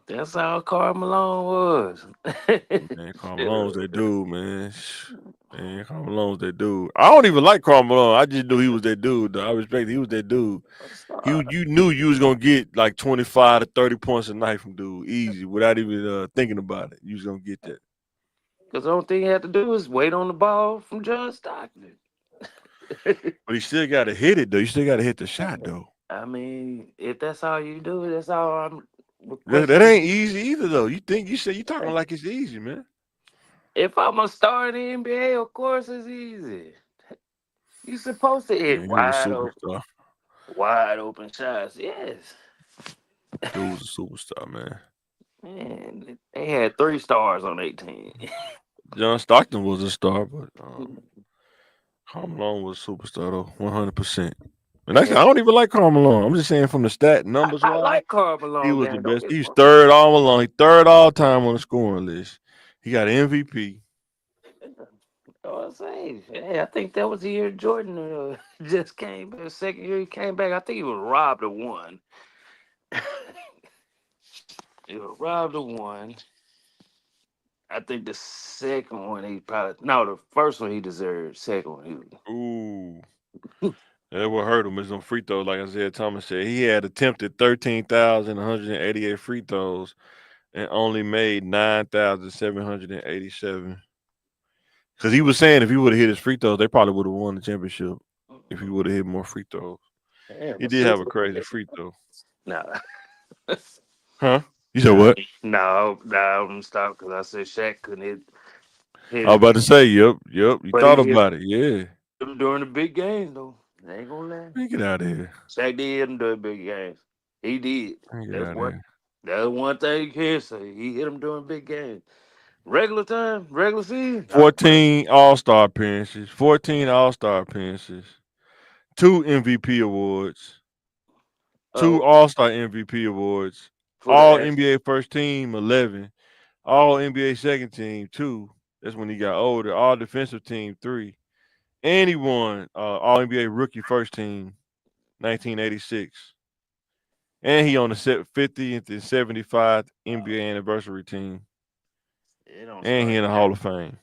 That's how Carl Malone was. Man, Karl Yeah. Malone's that dude, man. Man, Karl Malone's that dude. I don't even like Karl Malone. I just knew he was that dude. Though. I respect. He was that dude. You knew you was gonna get like 25 to 30 points a night from dude, easy, without even thinking about it. You was gonna get that. Because the only thing he had to do is wait on the ball from John Stockton. But he still got to hit it though. You still got to hit the shot though. I mean, if that's all you do, that's all I'm That requesting. ain't easy either though. You think you talking like it's easy, man. If I'm a star in the NBA, of course it's easy. You supposed to hit Man, he was a superstar. wide open shots. Yes. Dude was a superstar, man. Man, they had 3 stars on 18. John Stockton was a star, but Karl Malone was a superstar though, 100%. And actually, I don't even like Karl Malone. I'm just saying from the stat numbers I wise, like Carl he Malone, was the man. Don't best. get He's me third all along. He third all time on the scoring list. He got an MVP. wrong. I say, hey, I think that was the year Jordan just came back. The second year he came back, I think he was robbed of one. He was robbed of one. I think the second one he probably no, the first one he deserved. Second one Ooh. That what hurt him is some free throws. Like I said, Thomas said he had attempted 13,188 free throws and only made 9,787. Because he was saying if he would have hit his free throws, they probably would have won the championship if he would have hit more free throws. damn, He the did have six. a crazy free throw. No, Huh? You said no, what? no, I'm gonna stop because I said Shaq couldn't hit I was him, about to say, yep. You but thought about it. Yeah. hit him during the big games though. I ain't gonna lie. Man, get out of here. Shaq did hit him during big games. He did. Man, get That's out of what. here. That's one thing you can say. He hit him during big games. Regular time, regular season. Nah. 14 All-Star appearances, 14 All-Star appearances, 2 MVP awards, 2 Oh, All-Star MVP awards, for the All act. NBA first team 11, All NBA second team 2. That's when he got older. All defensive team 3. And he won All NBA rookie first team 1986. And he on the 50th and 75th NBA anniversary team. It don't And he start in the now. Hall of Fame.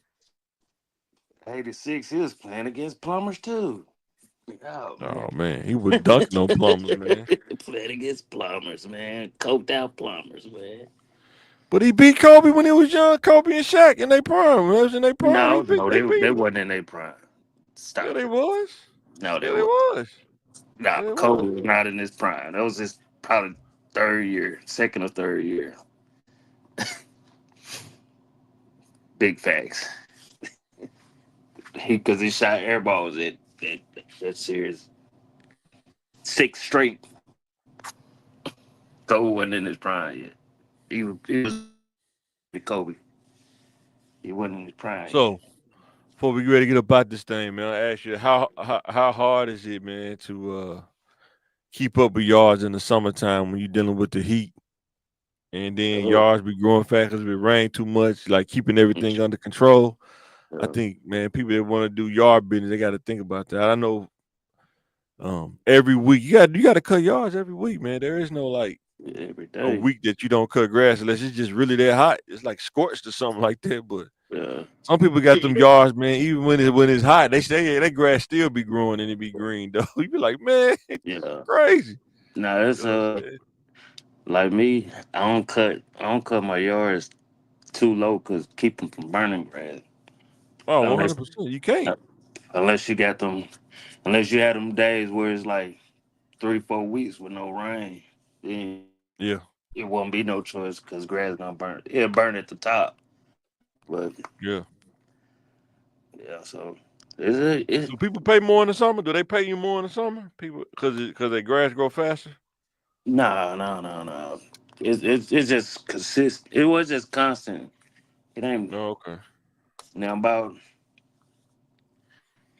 86, he was playing against plumbers too. Oh Oh man. man, he was dunking on plumbers, man. Playing against plumbers, man. Coked out plumbers, man. But he beat Kobe when he was young. Kobe and Shaq in their prime. When they was in their prime, No, no, they they beat him. wasn't in their prime. Yeah, Stop they it. was. No, they Yeah, they was. was. Nah, Yeah, they Kobe was. was not in his prime. That was his probably third year, second or third year. Big facts. he shot air balls at that series 6 straight. So he wasn't in his prime yet. He was Kobe. He wasn't in his prime yet. So before we get ready to get about this thing, man, I ask you how hard is it, man, to keep up with yards in the summertime when you're dealing with the heat, and then Uh, yards be growing fast because it rain too much, like keeping everything under control. I uh, think, man, people that want to do yard business, they got to think about that. I know, every week you got to cut yards every week, man. There is no like every no day. week that you don't cut grass unless it's just really that hot. It's like scorched or something like that. But Yeah, some people got them yards, man. Even when it's hot, they say yeah, that grass still be growing and it be green though. You be like, man, yeah. crazy. Now You it's know what I'm saying? like me. I don't cut my yards too low because keep them from burning grass. Oh, Unless 100%. You can't. unless you got them, unless you had them days where it's like 3 4 weeks with no rain, then Yeah, it won't be no choice because grass gonna burn. It'll burn at the top. But yeah. yeah, so it's Do people pay more in the summer? Do they pay you more in the summer? People, because their grass grow faster. nah, no, no, no. It's just consistent. It was just constant. It ain't No, okay. now about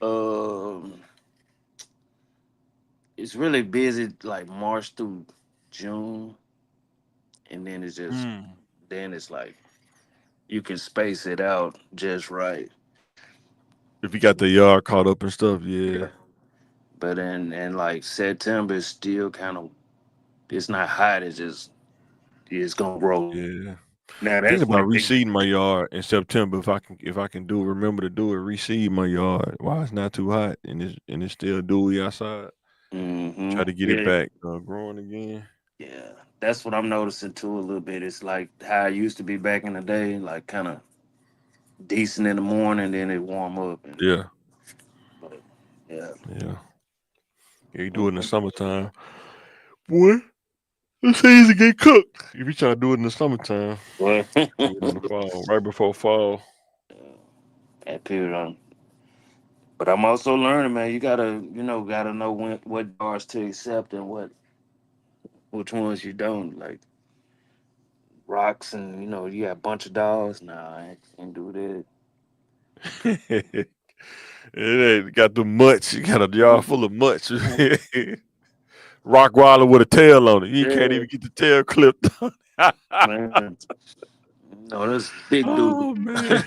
um. It's really busy like March through June, and then Mm. it's like you can space it out just right. If you got the yard caught up and stuff, yeah, Yeah. But in like September, it's still kind of it's not hot. It's gonna grow. yeah. Now Thinking that's when about it pick. reseeding my yard in September. If I can do remember to do it, reseed my yard while it's not too hot and it's still dewy outside. Mm-hmm. Try to get it Yeah, back growing again. yeah. That's what I'm noticing too a little bit. It's like how it used to be back in the day, like kind of decent in the morning, then it warm up, and Yeah, but yeah. yeah. Yeah, you do it in the Mhm. summertime. Boy, it's easy to get cooked. If you try to do it in the summertime, Well, do it in the fall, right before fall. that period on. But I'm also learning, man. You gotta know what jars to accept and which ones you don't. Like rocks, and you got a bunch of dogs. Nah, I can't do that. It ain't got the mutts. You got a jar full of mutts. Rockwaller with a tail on it. You can't Yeah, even get the tail clipped on. man. No, that's big dude. Oh man.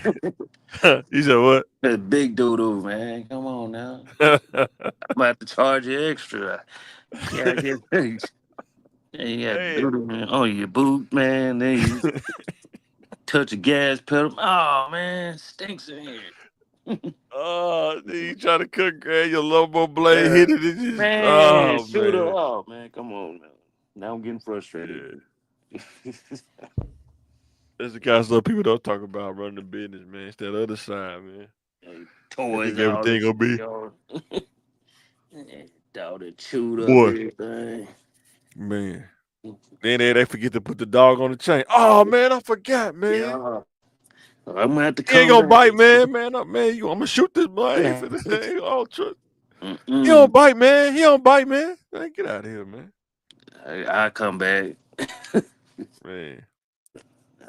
You said what? That's big doo man. Come on now. I'm about to charge you extra. Yeah, I get paid. Yeah, you got Damn. doo man on your boot, man. Then you touch a gas pedal. Oh man, stinks in here. Oh, then you try to cook, grab your lobo blade, Yeah. hit it, and just Man, oh shoot her man. off, man. Come on now. Now I'm getting frustrated. Yeah. That's the kind of stuff people don't talk about running the business, man. It's that other side, man. Hey, They toys think all everything this gonna be yard. Dog that chewed up boy, everything. man. Then they forget to put the dog on the chain. Oh man, I forgot, man. Yeah. I'm gonna have to He ain't come gonna back. bite, man. Man, up, man. I'm gonna shoot this blade for this. Oh, he don't Mm-mm. bite, man. He don't bite, man. Man, get out of here, man. I come back. Man,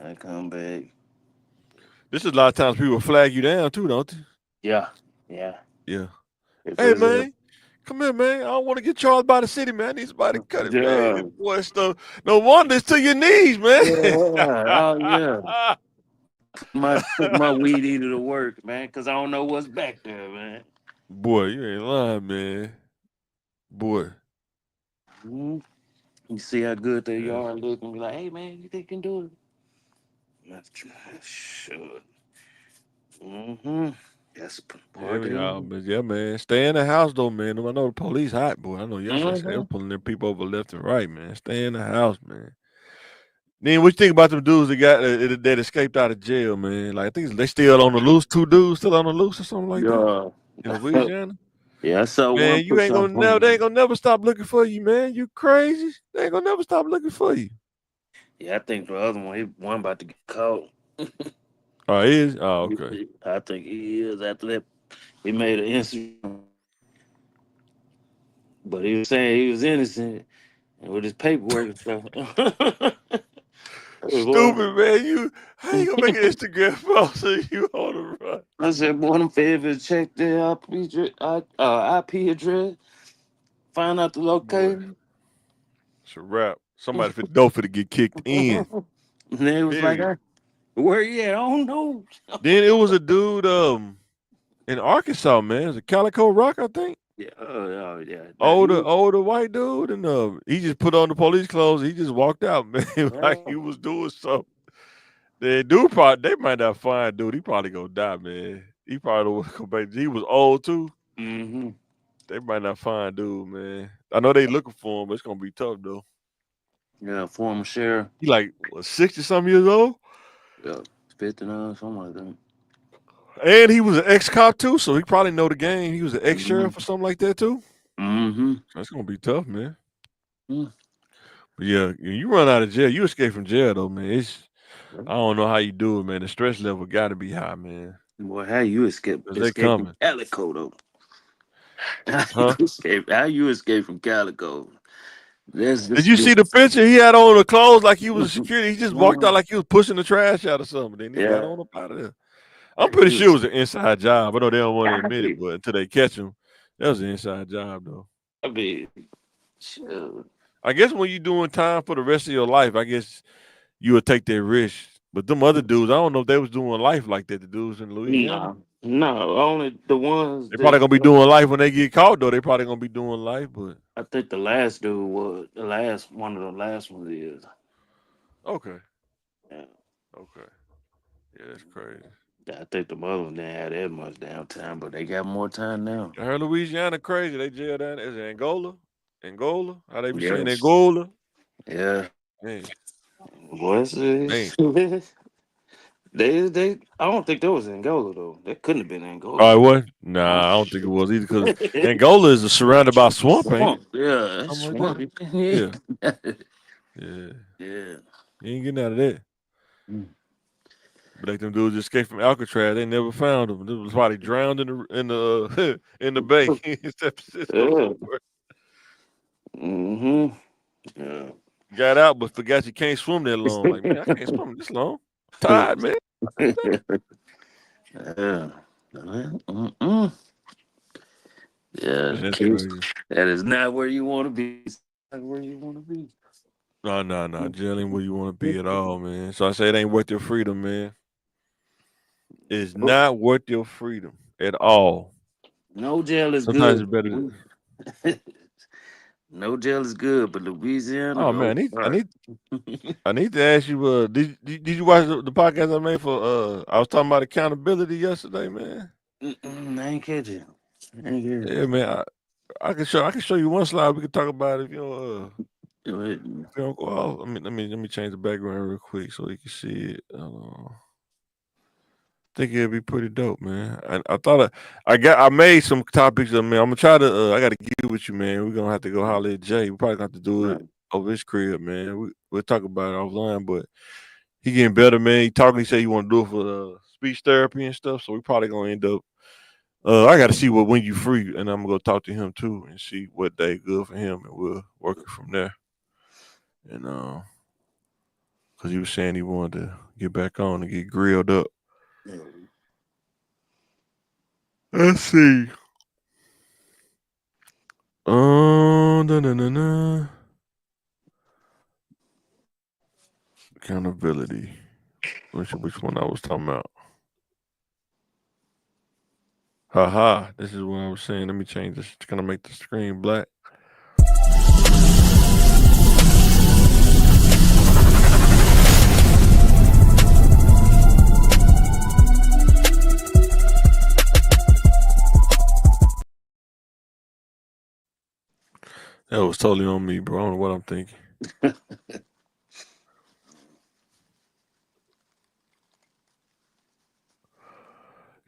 I come back. this is a lot of times people flag you down too, don't they? Yeah. Yeah. Yeah. If Hey, it's a man, come here, man. I don't want to get charged by the city, man. I need somebody to cut it, man. yeah. This boy stuff. No wonder it's to your knees, man. Yeah. Oh yeah. I put my weed eater to work, man, because I don't know what's back there, man. Boy, you ain't lying, man. Boy. Mhm. You see how good they Yeah. are and look and be like, hey man, you think you can do it? That's sure. Mm-hmm. That's Yeah, part of we all, it. but yeah, man. Stay in the house though, man. I know the police hot, boy. I know yesterday said they Mm-hmm. was pulling their people over left and right, man. Stay in the house, man. Then what you think about them dudes that got that escaped out of jail, man? Like I think they still on the loose. Two dudes still on the loose or something like that Yeah. in Louisiana. Yeah, I saw one Man, you put ain't gonna something never. They ain't on. gonna never stop looking for you, man. You crazy? They ain't gonna never stop looking for you. Yeah, I think the other one about to get caught. Oh, he is. Oh, okay. I think he is after that. He made an Instagram, but he was saying he was innocent and with his paperwork and stuff. Hey, boy. Stupid man, you how you gonna make an Instagram post and you on the run? I said, boy, them favors check their IP address, find out the Boy, location. it's a wrap. Somebody fit dope for to get kicked in. And they was like, Period. where you at? I don't know. Then it was a dude in Arkansas, man. It was a Calico Rock, I think. Yeah, oh, yeah. Now Older white dude, and he just put on the police clothes. He just walked out, man, like yeah. he was doing something. The dude probably they might not find dude. He probably gonna die, man. He probably don't want to come back. He was old too. Mm-hmm. They might not find dude, man. I know they looking for him, but it's gonna be tough though. Yeah, former sheriff. He like what, 60 some years old, Yeah, 59, something like that. and he was an ex cop too, so he probably know the game. He was an ex sheriff or Mm-hmm. something like that too. Mm-hmm. That's gonna be tough, man. Mm. But yeah, you run out of jail. You escape from jail though, man. I don't know how you do it, man. The stress level got to be high, man. Boy, how you Cause they escape from coming, Calico though? huh? How you escape from Calico? There's Did this you see this the picture? He had on the clothes like he was a security. He just walked out one. like he was pushing the trash out or something. Then he got Yeah. on up out of there. I'm pretty sure it was an inside job. I know they don't want to I admit it, mean, but until they catch him, that was an inside job though. I mean, shit. I guess when you doing time for the rest of your life, I guess you would take that risk. But them other dudes, I don't know if they was doing life like that. The dudes in Louisiana, No, only the ones they probably that gonna be doing life when they get caught though. They probably gonna be doing life, but I think the last dude was the last one of the last ones is. okay, Yeah. okay, yeah, that's crazy. I think the mother one didn't have that much downtime, but they got more time now. I heard Louisiana crazy. They jail down there. Is it Angola? Angola? How they be saying Yes. Angola? Yeah. Man, What's man. this? they I don't think that was Angola though. That couldn't have been Oh, Angola. it was? Oh. Nah, I don't think it was either because Angola is surrounded by swamp, ain't it? Swamp. Yeah, that's Something like that. swamp. Yeah, yeah. Yeah. You ain't getting out of that. Mm. But like them dudes escaped from Alcatraz, they never found them. This was why they drowned in the in the bay in San Francisco Yeah. somewhere. Mm-hmm. Yeah. Got out, but forgot you can't swim that long. Like, man, I can't swim this long. Tired, man. Yeah. Mm-mm. Yeah. Man, that's crazy. That is not where you want to be. It's not where you want to be. No. Jail ain't where you want to be at all, man. So I say it ain't worth your freedom, man. It's not worth your freedom at all. No jail is Sometimes good. it's better. No jail is good, but Louisiana, Oh man, oh, sorry. I need to ask you. Did you watch the podcast I made for? I was talking about accountability yesterday, man. I ain't catch it. I ain't catch Yeah, man. I can show you one slide. We can talk about it if it. if you don't go off. Let me change the background real quick so you can see it. Think it'd be pretty dope, man. I thought I made some topics. I'm gonna try to. I got to get with you, man. We're gonna have to go holler at Jay. We probably gonna have to do it Right. over his crib, man. We'll talk about it offline, but he getting better, man. He talking. He said he want to do it for speech therapy and stuff. So we probably gonna end up. I got to see what when you free, and I'm gonna go talk to him too and see what day good for him, and we'll work it from there. And because he was saying he wanted to get back on and get grilled up. Yeah. Let's see. Da, da, da, da. Accountability. Which one I was talking about? Haha. This is what I was saying. Let me change this. It's gonna make the screen black. That was totally on me, bro. I don't know what I'm thinking.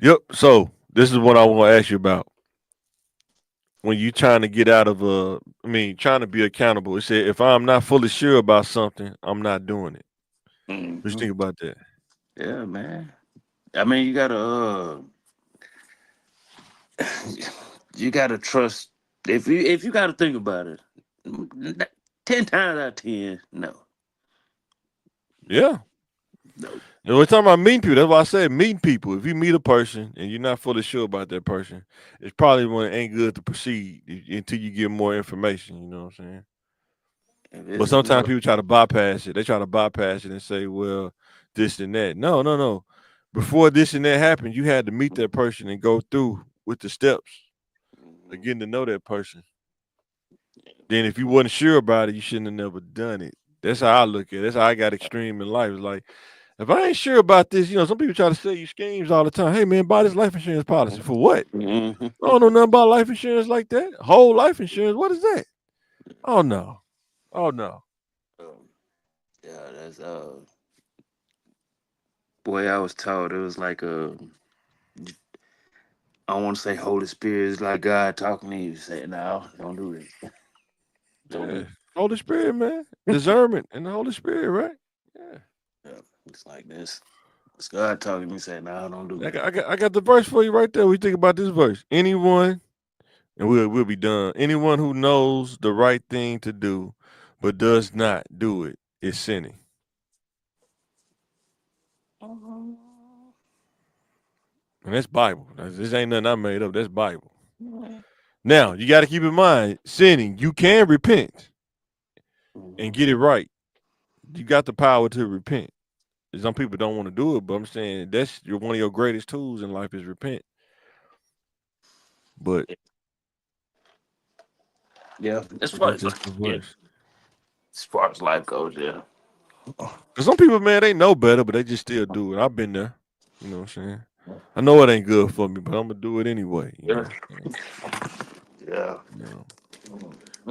Yep. So this is what I want to ask you about. When you trying to get out of trying to be accountable. It said if I'm not fully sure about something, I'm not doing it. What you Mhm. think about that? Yeah, man. I mean, you gotta you gotta trust. If you gotta think about it, 10 times out of 10, no, Yeah. no. And we're talking about meeting people. That's why I said meeting people. If you meet a person and you're not fully sure about that person, it's probably when it ain't good to proceed until you get more information. You know what I'm saying? If But it's sometimes people try to bypass it. They try to bypass it and say, well, this and that. No, no, no. Before this and that happened, you had to meet that person and go through with the steps of getting to know that person. Then if you wasn't sure about it, you shouldn't have never done it. That's how I look at it. That's how I got extreme in life. It's like, if I ain't sure about this, some people try to sell you schemes all the time. Hey man, buy this life insurance policy. For what? I don't know nothing about life insurance like that. Whole life insurance. What is that? Oh no. Oh no. yeah, that's boy. I was told it was like I want to say Holy Spirit is like God talking to you. Say no, don't do this. Don't Yeah. do. Holy Spirit, man. Discernment and the Holy Spirit, right? Yeah. Yeah, it's like this. It's God talking to me. Say no, don't do that. I got the verse for you right there. We think about this verse. Anyone, and we'll be done. Anyone who knows the right thing to do, but does not do it, is sinning. And that's Bible. This ain't nothing I made up. That's Bible. Now, you got to keep in mind, sinning, you can repent and get it right. You got the power to repent. Some people don't want to do it, but I'm saying that's one of your greatest tools in life is repent. But Yeah, I think that's the yeah, verse. as far as life goes, yeah. Cause some people, man, they know better, but they just still do it. I've been there. You know what I'm saying? I know it ain't good for me, but I'm gonna do it anyway. Yeah, yeah. You know.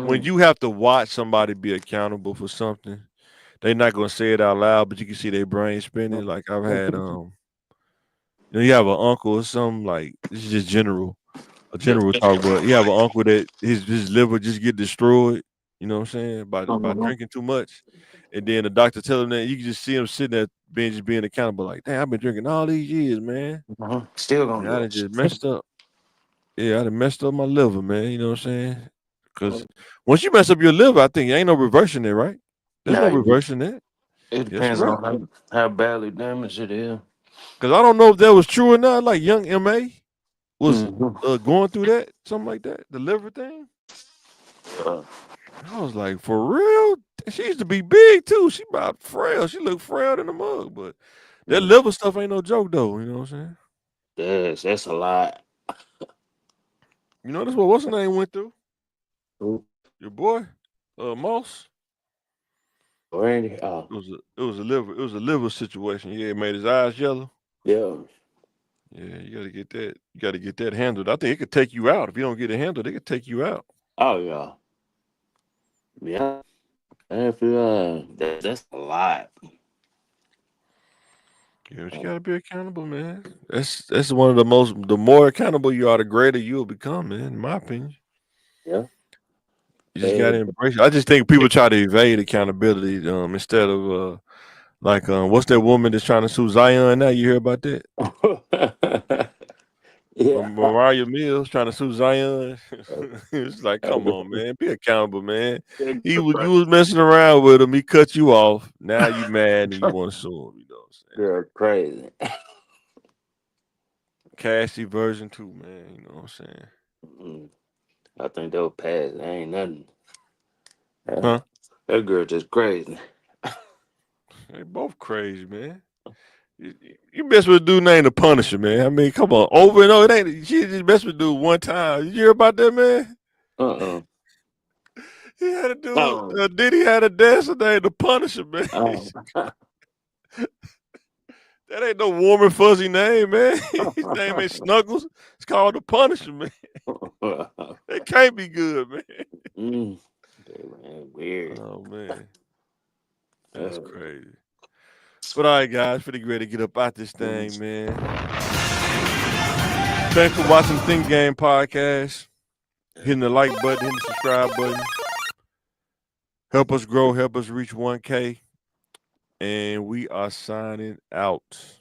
When Mm. you have to watch somebody be accountable for something, they're not gonna say it out loud, but you can see their brain spinning. Like I've had, you have an uncle or something. Like this is just a Yeah. general talk, but you have an uncle that his liver just get destroyed. You know what I'm saying? By Mhm. drinking too much, and then the doctor tell him that you can just see him sitting there being just being accountable. Like, damn, I've been drinking all these years, man. Still gonna And I do done just messed up. Yeah, I done messed up my liver, man. You know what I'm saying? Because it. once you mess up your liver, I think ain't no reversing it, right? There's Now no reversing that. it Yes, depends right. on how badly damaged it is. Because I don't know if that was true or not. Like young MA was Mm-hmm. going through that, something like that, the liver thing. Uh, I was like, for real? She used to be big too. She about frail. She looked frail in the mug, but that mm, liver stuff ain't no joke though. You know what I'm saying? that's a lot. You know, that's what what's her name went through. Ooh, Your boy, Moss. Randy. It was a liver situation. Yeah, it made his eyes yellow. Yeah. Yeah, you got to get that. You got to get that handled. I think it could take you out if you don't get it handled. It could take you out. Oh yeah. Yeah. If that's a lot. Yeah, but you got to be accountable, man. That's one of the most. The more accountable you are, the greater you'll become, man. In my opinion, Yeah. you just got Uh, to embrace it. I just think people try to evade accountability, instead of like what's that woman that's trying to sue Zion now? You hear about that? yeah. Mariah Mills trying to sue Zion. It's like, come on, man, be accountable, man. You was messing around with him. He cut you off. Now you mad and you want to sue him. You know what I'm saying? Girl, crazy. Cassie version 2, man. You know what I'm saying? Mm, I think they'll pass. There ain't nothing. Uh, Huh? that girl just crazy. They both crazy, man. You mess with a dude named the Punisher, man. I mean, come on, over and over. It ain't she just messed with a dude one time. You hear about that, man? Uh-uh. He had a dude. Oh. Diddy had a dancer named the Punisher, man. Oh. That ain't no warm and fuzzy name, man. His name ain't Snuggles. It's called the Punisher, man. That can't be good, man. mm. Man, weird. Oh man, that's Uh, crazy. But all right, guys, pretty great to get up out this thing, man. Thanks for watching Think Game Podcast. Hitting the like button, hitting the subscribe button. Help us grow, help us reach 1K. And we are signing out.